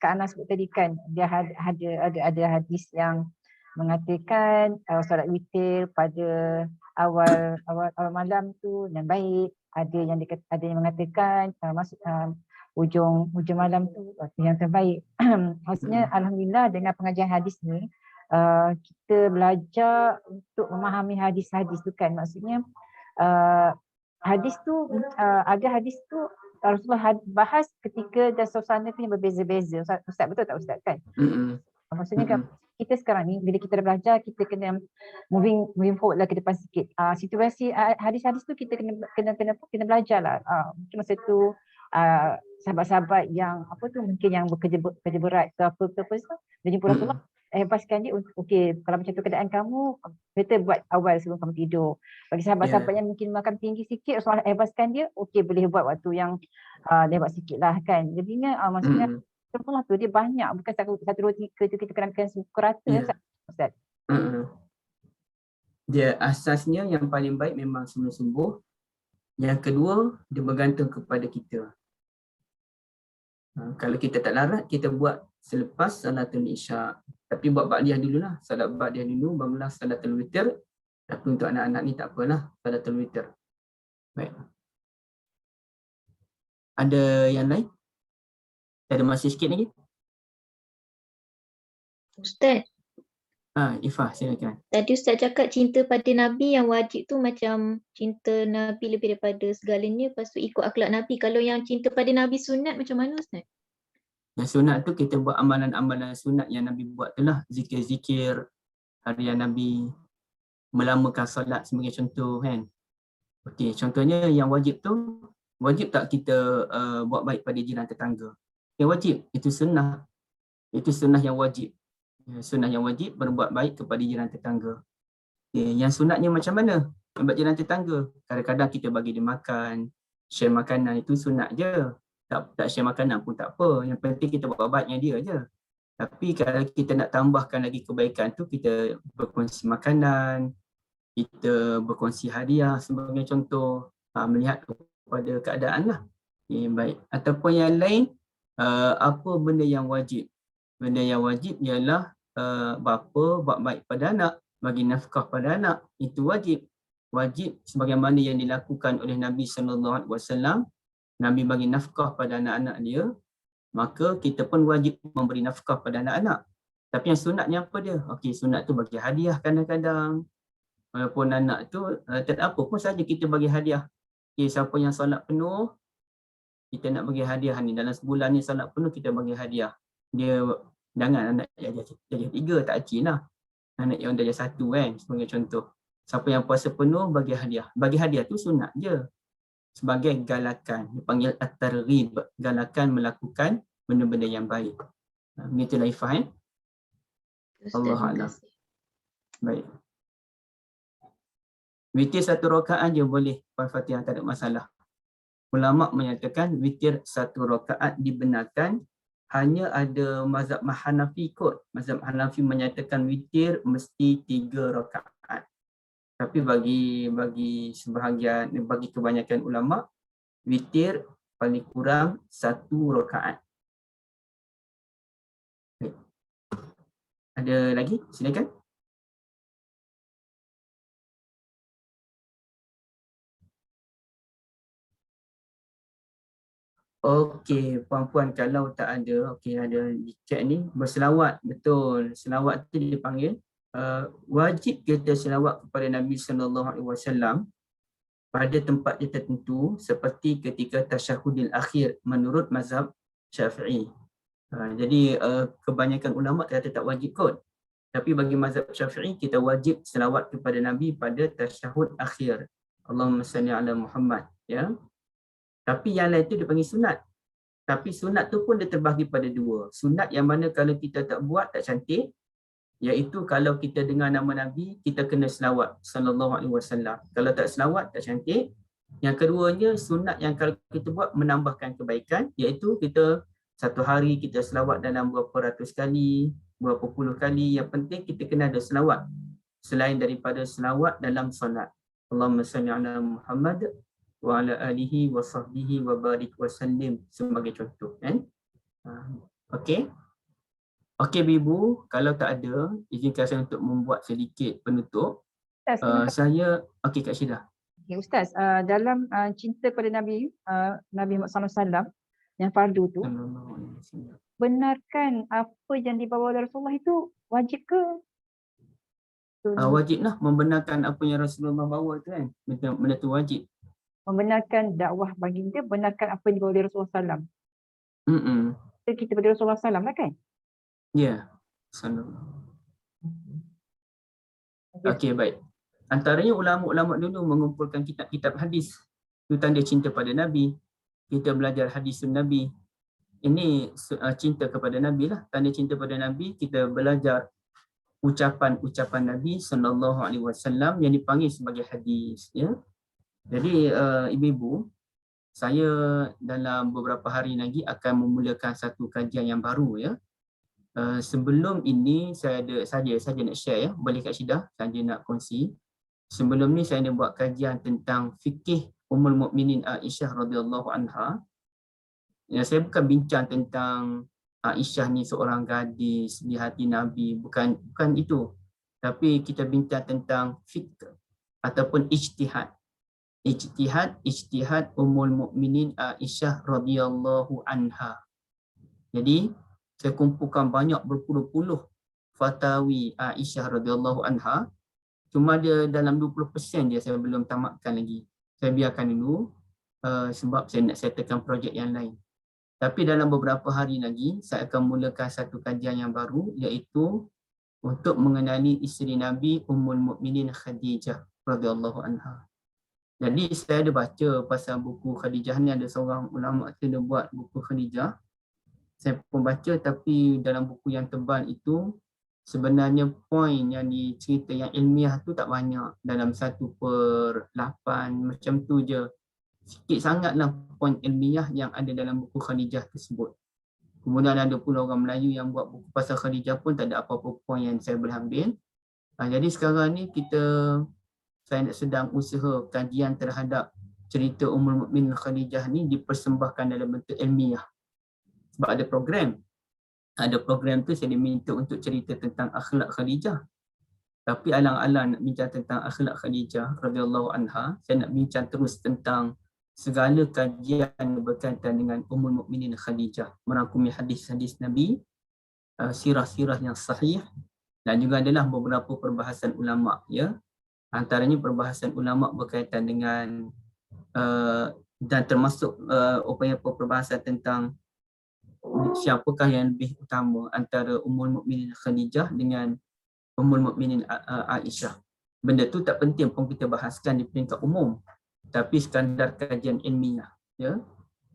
Kak Ana sebut tadi kan, dia ada hadis yang mengatakan solat witir pada awal malam tu dan baik. Ada yang mengatakan ujung malam tu waktu yang terbaik. Maksudnya alhamdulillah dengan pengajian hadis ni kita belajar untuk memahami hadis-hadis tu kan. Maksudnya hadis tu agar hadis tu Rasulullah bahas ketika dan suasana tu yang berbeza-beza. Ustaz betul tak Ustaz kan? Maksudnya kan kita sekarang ni bila kita dah belajar, kita kena moving forward lah ke depan sikit. Situasi hadis-hadis tu kita kena belajar lah. Mungkin masa tu sahabat-sahabat yang mungkin yang bekerja berat ke apa dia jumpa Rasulullah, advisekan dia untuk kalau macam tu keadaan kamu, better buat awal sebelum kamu tidur. Bagi sahabat-sahabat yang mungkin makan tinggi sikit, Rasulullah advisekan dia boleh buat waktu yang lewat sikit lah kan. Jadinya maksudnya Rasulullah tu dia banyak, bukan satu roti tu kita kena makan suku rata. Ustaz. Dia asasnya yang paling baik memang sebelum subuh. Yang kedua, dia bergantung kepada kita. Kalau kita tak larat, kita buat selepas salatul isyak. Tapi buat ba'diyah dululah. Salat ba'diyah dulu, barulah salatul witir. Tapi untuk anak-anak ni tak apalah, salatul witir. Baik. Ada yang lain? Ada masa sikit lagi? Ustaz, Ifah, silakan. tadi Ustaz cakap cinta pada Nabi yang wajib tu macam cinta Nabi lebih daripada segalanya, lepas tu ikut akhlak Nabi. Kalau yang cinta pada Nabi sunat macam mana Ustaz? Yang sunat tu kita buat amalan-amalan sunat yang Nabi buat tu lah. Zikir-zikir harian Nabi, melamakan solat sebagai contoh kan. Okey, contohnya yang wajib tu, wajib tak kita buat baik pada jiran tetangga? Yang wajib, itu sunnah. Itu sunnah yang wajib. Sunnah yang wajib berbuat baik kepada jiran tetangga. Okay, yang sunatnya macam mana? Buat jiran tetangga. Kadang-kadang kita bagi dia makan, share makanan, itu sunat je. Tak share makanan pun tak apa. Yang penting kita buat baik dengan dia je. Tapi kalau kita nak tambahkan lagi kebaikan tu, kita berkongsi makanan, kita berkongsi hadiah sebagai contoh, melihat kepada keadaan lah. Okay, baik. Ataupun yang lain, apa benda yang wajib? Benda yang wajib ialah bapa buat baik pada anak, bagi nafkah pada anak, itu wajib. Wajib sebagaimana yang dilakukan oleh Nabi SAW. Nabi bagi nafkah pada anak-anak dia, maka kita pun wajib memberi nafkah pada anak-anak. Tapi yang sunatnya apa dia? Okey, sunat tu bagi hadiah kadang-kadang. Walaupun anak tu tak apa pun saja kita bagi hadiah. Okey, siapa yang solat penuh, kita nak bagi hadiah ni. Dalam sebulan ni solat penuh, kita bagi hadiah. Dia jangan anak darjah 3, tak acin lah. Anak yang darjah 1 kan, sebagai contoh. Siapa yang puasa penuh, bagi hadiah. Bagi hadiah tu sunat je. Sebagai galakan. Dipanggil at-targhib. Galakan melakukan benda-benda yang baik. Begitulah Ifah. Allahuakbar. Baik. Witir 1 rakaat je boleh. Al-Fatihah tak ada masalah. Ulama menyatakan witir 1 rakaat dibenarkan. Hanya ada mazhab Hanafi kot. Mazhab Hanafi menyatakan witir mesti 3 rakaat. Tapi bagi sebahagian, bagi kebanyakan ulama, witir paling kurang 1 rakaat. Ada lagi? Silakan. Okey, puan-puan kalau tak ada, okey ada di chat ni, berselawat, betul. Selawat tu dipanggil wajib kita selawat kepada Nabi SAW pada tempat yang tertentu seperti ketika tasyahudil akhir menurut mazhab Syafi'i. Jadi kebanyakan ulama kata tak wajib kot. Tapi bagi mazhab Syafi'i kita wajib selawat kepada Nabi pada tasyahud akhir. Allahumma salli ala Muhammad, ya. Tapi yang lain tu dipanggil sunat. Tapi sunat tu pun dia terbahagi pada 2. Sunat yang mana kalau kita tak buat tak cantik, iaitu kalau kita dengar nama Nabi, kita kena selawat sallallahu alaihi wasallam. Kalau tak selawat tak cantik. Yang keduanya sunat yang kalau kita buat menambahkan kebaikan, iaitu kita satu hari kita selawat dalam berapa ratus kali, berapa puluh kali. Yang penting kita kena ada selawat selain daripada selawat dalam solat. Allahumma salli ala Muhammad wa ala alihi wa sahbihi wa barik wa sallim sebagai contoh kan. Okey. Okey Ibu, kalau tak ada, izinkan saya untuk membuat sedikit penutup. Saya okey Kak Syida. Okay, Ustaz, dalam cinta pada Nabi Muhammad SAW yang fardu tu, benarkan apa yang dibawa oleh Rasulullah itu wajib ke? Wajib lah, membenarkan apa yang Rasulullah bawa tu kan. Benda tu wajib. Membenarkan dakwah baginda, benarkan apa yang dibawa oleh Rasulullah SAW. Kita pada Rasulullah SAW lah kan? Ya. Okey, baik. Antaranya ulama-ulama dulu mengumpulkan kitab-kitab hadis. Itu tanda cinta pada Nabi. Kita belajar hadisun Nabi. Ini cinta kepada Nabi lah. Tanda cinta pada Nabi, kita belajar ucapan-ucapan Nabi SAW yang dipanggil sebagai hadis. Ya. Jadi ibu-ibu, saya dalam beberapa hari lagi akan memulakan satu kajian yang baru ya. Sebelum ini saya nak share ya, boleh Kak Syida, saya nak kongsi. Sebelum ni saya nak buat kajian tentang fikih Ummul Mukminin Aisyah radhiyallahu anha. Ya, saya bukan bincang tentang Aisyah ni seorang gadis di hati Nabi, bukan itu. Tapi kita bincang tentang fiqh ataupun ijtihad. ijtihad Ummul Mukminin Aisyah radhiyallahu anha. Jadi saya kumpulkan banyak berpuluh-puluh fatawi Aisyah radhiyallahu anha. Cuma dia dalam 20% dia saya belum tamatkan lagi. Saya biarkan dulu sebab saya nak settlekan projek yang lain. Tapi dalam beberapa hari lagi saya akan mulakan satu kajian yang baru, iaitu untuk mengenali isteri Nabi Ummul Mukminin Khadijah radhiyallahu anha. Jadi saya ada baca pasal buku Khadijah ni, ada seorang ulama tu dia buat buku Khadijah. Saya pun baca, tapi dalam buku yang tebal itu sebenarnya poin yang dicerita yang ilmiah tu tak banyak, dalam 1/8 macam tu je. Sikit sangatlah poin ilmiah yang ada dalam buku Khadijah tersebut. Kemudian ada pula orang Melayu yang buat buku pasal Khadijah pun tak ada apa-apa poin yang saya boleh ambil. Jadi sekarang ni saya sedang usaha kajian terhadap cerita Ummul Mukminin Khadijah ni dipersembahkan dalam bentuk ilmiah. Sebab ada program. Ada program tu saya diminta untuk cerita tentang akhlak Khadijah. Tapi alang-alang nak bincang tentang akhlak Khadijah radhiyallahu anha, saya nak bincang terus tentang segala kajian berkaitan dengan Ummul Mukminin Khadijah, merangkumi hadis-hadis Nabi, sirah-sirah yang sahih, dan juga adalah beberapa perbahasan ulama, ya. Antaranya perbahasan ulama berkaitan dengan dan termasuk perbahasan tentang siapakah yang lebih utama antara Ummul Mukminin Khadijah dengan Ummul Mukminin Aisyah. Benda tu tak penting pun kita bahaskan di peringkat umum, tapi sekadar kajian ilmiah, ya.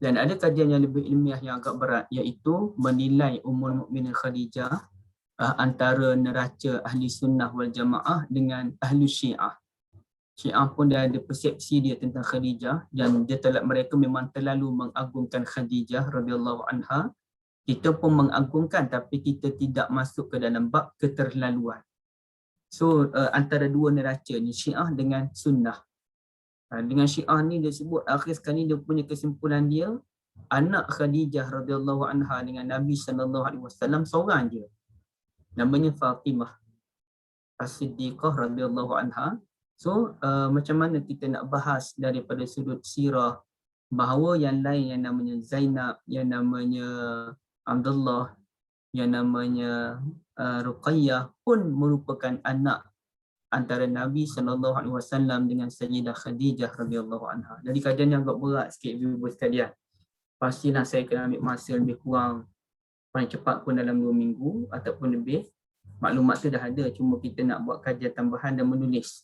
Dan ada kajian yang lebih ilmiah yang agak berat, iaitu menilai Ummul Mukminin Khadijah antara neraca ahli sunnah wal jamaah dengan ahli syiah. Syiah pun dia ada persepsi dia tentang Khadijah, dan mereka memang terlalu mengagungkan Khadijah radhiyallahu anha. Kita pun mengagungkan, tapi kita tidak masuk ke dalam bab keterlaluan. So antara dua neraca ni, Syiah dengan Sunnah. Dengan Syiah ni dia sebut akhir sekali dia punya kesimpulan dia, anak Khadijah radhiyallahu anha dengan Nabi sallallahu alaihi wasallam seorang je. Namanya Fatimah As-Siddiqah radhiyallahu anha. So macam mana kita nak bahas daripada sudut sirah bahawa yang lain yang namanya Zainab, yang namanya Abdullah, yang namanya Ruqayyah pun merupakan anak antara Nabi SAW dengan Sayyidah Khadijah radhiyallahu anha. Jadi kajian yang agak berat sikit ibu-ibu sekalian. Pastilah saya kena ambil masa lebih kurang, paling cepat pun dalam 2 minggu ataupun lebih. Maklumat tu dah ada, cuma kita nak buat kajian tambahan dan menulis.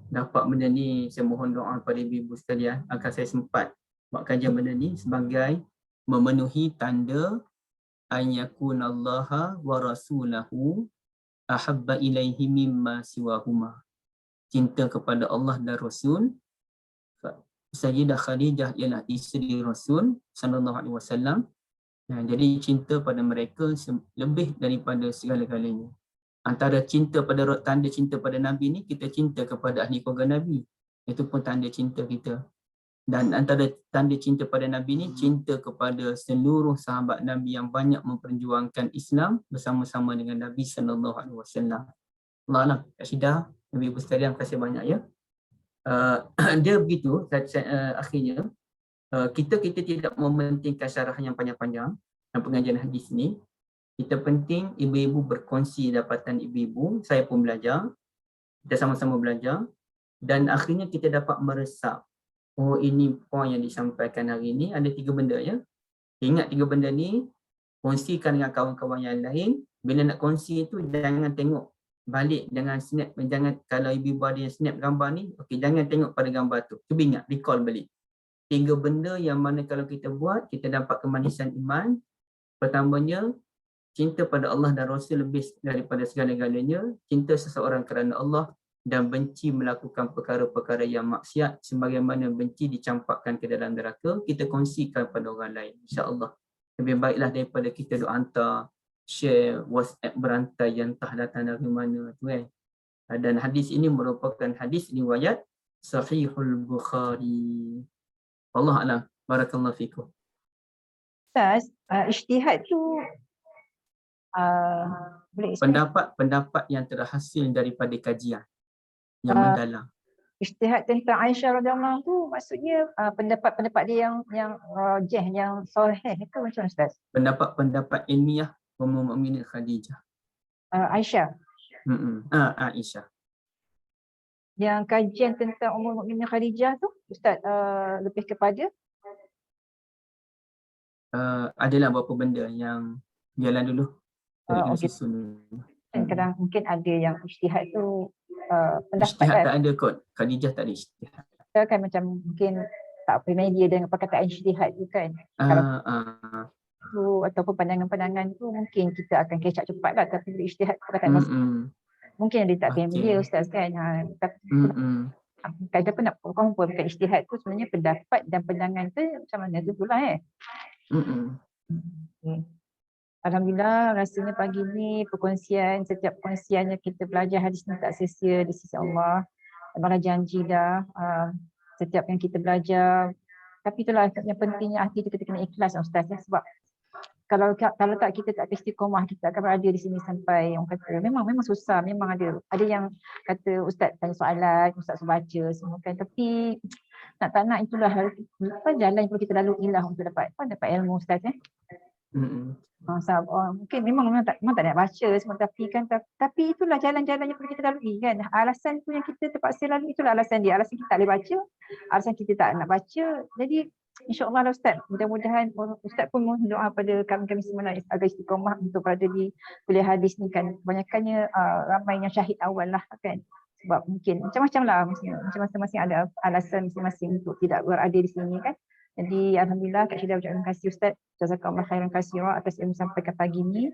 Dapat benda ni, saya mohon doa kepada ibu-ibu sekalian agar saya sempat buat kajian benda ni sebagai memenuhi tanda an yakunallaha wa rasulahu ahabba ilaihi mimma siwahuma. Cinta kepada Allah dan Rasul. Sayyidah Khadijah ialah isteri Rasul sallallahu alaihi wasallam. Jadi cinta pada mereka lebih daripada segala-galanya. Antara tanda cinta pada Nabi ni, kita cinta kepada ahli keluarga Nabi. Itu pun tanda cinta kita. Dan antara tanda cinta pada Nabi ni, cinta kepada seluruh sahabat Nabi yang banyak memperjuangkan Islam bersama-sama dengan Nabi sallallahu alaihi wasallam. Allah alam, Kak Syida, ibu-ibu sekalian, terima kasih banyak, ya. Dia begitu, akhirnya kita tidak mementingkan syarah yang panjang-panjang dalam pengajian hadis ni. Kita penting ibu-ibu berkongsi dapatan ibu-ibu, saya pun belajar, kita sama-sama belajar, dan akhirnya kita dapat meresap. Oh, ini poin yang disampaikan hari ini, ada 3 benda, ya. Ingat 3 benda ni, kongsikan dengan kawan-kawan yang lain. Bila nak kongsi itu, jangan tengok balik, jangan snap, jangan kalau ibu-ibu ada yang snap gambar ni, okey, jangan tengok pada gambar tu. Cuba ingat, recall balik. 3 benda yang mana kalau kita buat, kita dapat kemanisan iman. Pertamanya, cinta pada Allah dan Rasul lebih daripada segala-galanya, cinta seseorang kerana Allah, dan benci melakukan perkara-perkara yang maksiat, sebagaimana benci dicampakkan ke dalam neraka. Kita kongsikan pada orang lain, insya-Allah. Lebih baiklah daripada kita duk hantar, share WhatsApp berantai yang entah datang dari mana tu, kan. Dan hadis ini merupakan hadis riwayat Sahihul Bukhari. Allah alam. Barakallahu fikum. Ustaz, ijtihad tu boleh pendapat yang terhasil daripada kajian yang mendalam. ijtihad tentang Aisyah radhiyallahu tu maksudnya pendapat-pendapat dia yang rajih, yang sahih itu macam Ustaz? Pendapat ilmiah Ummul Mukminin Khadijah. Aisyah. Aisyah. Yang kajian tentang Ummul Mukminin Khadijah tu Ustaz lebih kepada adalah beberapa benda yang jalan dulu. okey. Kadang mungkin ada yang ijtihad tu pendapat Ijtihad kan. tak ada kot. Khadijah tak ada ijtihad. Kita kan macam mungkin tak familiar dengan perkataan ijtihad tu kan. Kalau tu ataupun pandangan-pandangan tu mungkin kita akan catch up cepat lah, tapi bila ijtihad perkataan mungkin dia tak familiar Ustaz kan. Kita pun nak confirm kan ijtihad tu sebenarnya pendapat dan pandangan tu macam mana tu pula Okay. Alhamdulillah rasanya pagi ni setiap perkongsian yang kita belajar hadis ni tak sia-sia di sisi Allah. Allah janji dah setiap yang kita belajar. Tapi itulah yang pentingnya hati kita kena ikhlas Ustaz ya. Sebab kalau tak kita tak istiqomah, kita akan berada di sini sampai orang kata memang susah, memang ada yang kata Ustaz tanya soalan, Ustaz baca semua kan, tapi tak nak itulah jalan yang perlu kita lalui lah untuk dapat ilmu Ustaz ya. Mungkin memang tak nak baca semua, tapi itulah jalan-jalan yang perlu kita lalui kan. Alasan tu yang kita terpaksa lalui, itulah alasan dia. Alasan kita tak boleh baca, alasan kita tak nak baca. Jadi insya-Allah Ustaz, mudah-mudahan Ustaz pun mohon doa pada kami semua agar istiqomah untuk berada di kuliah hadis ni kan. Kebanyakannya ramai yang syahid awal lah kan. Sebab mungkin macam-macam lah, masing-masing ada alasan masing-masing untuk tidak berada di sini kan. Jadi alhamdulillah Kak Syida ucapkan terima kasih Ustaz. Jazakallah khairan katsira atas ilmu sampaikan pagi ni.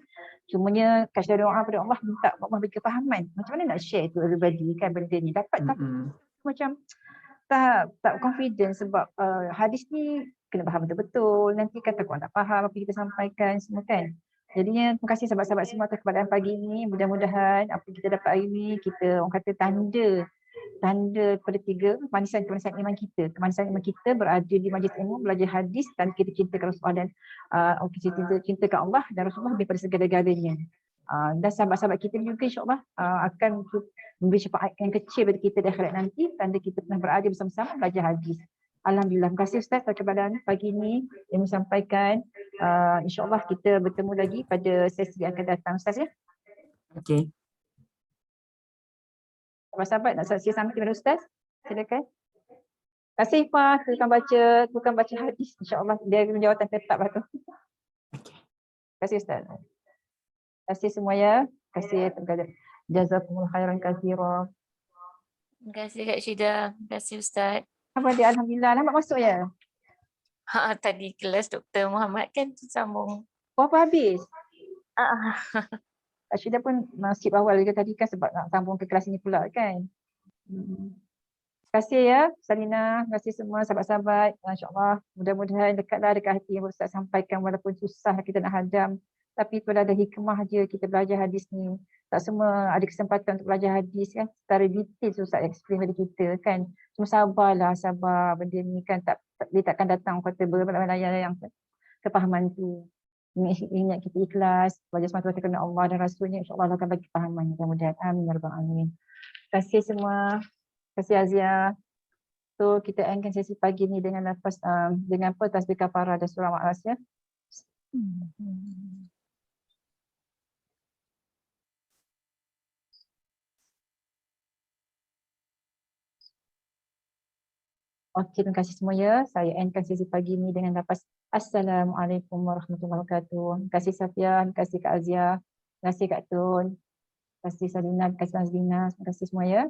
Cumanya Kak Syida doa pada Allah, minta Allah bagi kefahaman. Macam mana nak share to everybody kan benda ni. Dapat tapi macam tak confident sebab hadis ni kena faham betul-betul. Nanti kata korang tak faham apa kita sampaikan semua kan. Jadinya terima kasih sahabat-sahabat semua atas keadaan pagi ini. Mudah-mudahan apa kita dapat hari ini, kita orang kata tanda pada tiga kemanisan iman kita. Kemanisan iman kita berada di majlis ilmu, belajar hadis dan kita cintakan Rasulullah dan kita cintakan Allah dan Rasulullah lebih pada segala-galanya. Dan sahabat-sahabat kita juga insyaAllah akan memberi syafaat yang kecil pada kita di akhirat nanti, tanda kita pernah berada bersama-sama belajar hadis. Alhamdulillah. Terima kasih Ustaz atas keadaan pagi ini yang sampaikan. InsyaAllah kita bertemu lagi pada sesi yang akan datang Ustaz ya. Okey. Sahabat-sahabat nak saksikan sama kepada Ustaz? Silakan. Terima kasih Pak, tukang baca hadis. InsyaAllah dia jawatan tetap lah tu. Terima kasih Ustaz. Terima kasih semua ya. Terima kasih kepada jazakumullah khairan katsira. Terima kasih Kak Syida. Terima kasih Ustaz. Apa dia? Alhamdulillah. Lambat masuk ya? Tadi kelas Dr. Muhammad kan sambung. Apa habis? Kak Syida pun skip awal juga tadi kan sebab nak sambung ke kelas ini pula kan. Terima kasih ya Salina, terima kasih semua sahabat-sahabat. InsyaAllah mudah-mudahan dekatlah dekat hati yang Ustaz sampaikan walaupun susah kita nak hadam. Tapi itulah ada hikmah je kita belajar hadis ni. Tak semua ada kesempatan untuk belajar hadis kan. Secara detail Ustaz explain pada kita kan. Cuma sabar benda ni kan. Dia takkan datang kata berbalaya yang kepahaman tu. Ingat kita ikhlas, belajar semata-mata kerana Allah dan Rasulnya, insyaAllah Allah akan bagi kepahaman. Mudah-mudahan. Amin ya rabbal alamin. Terima kasih semua. Terima kasih Azia. So kita endkan sesi pagi ni dengan tasbih kafarah dan surah Al-As ya. Okey, terima kasih semua ya. Saya endkan sesi pagi ni dengan lafaz Assalamualaikum warahmatullahi wabarakatuh. Terima kasih Safia, terima kasih Kak Azia, terima kasih Kak Tun, terima kasih Salina, terima kasih Azlina, terima kasih semua ya.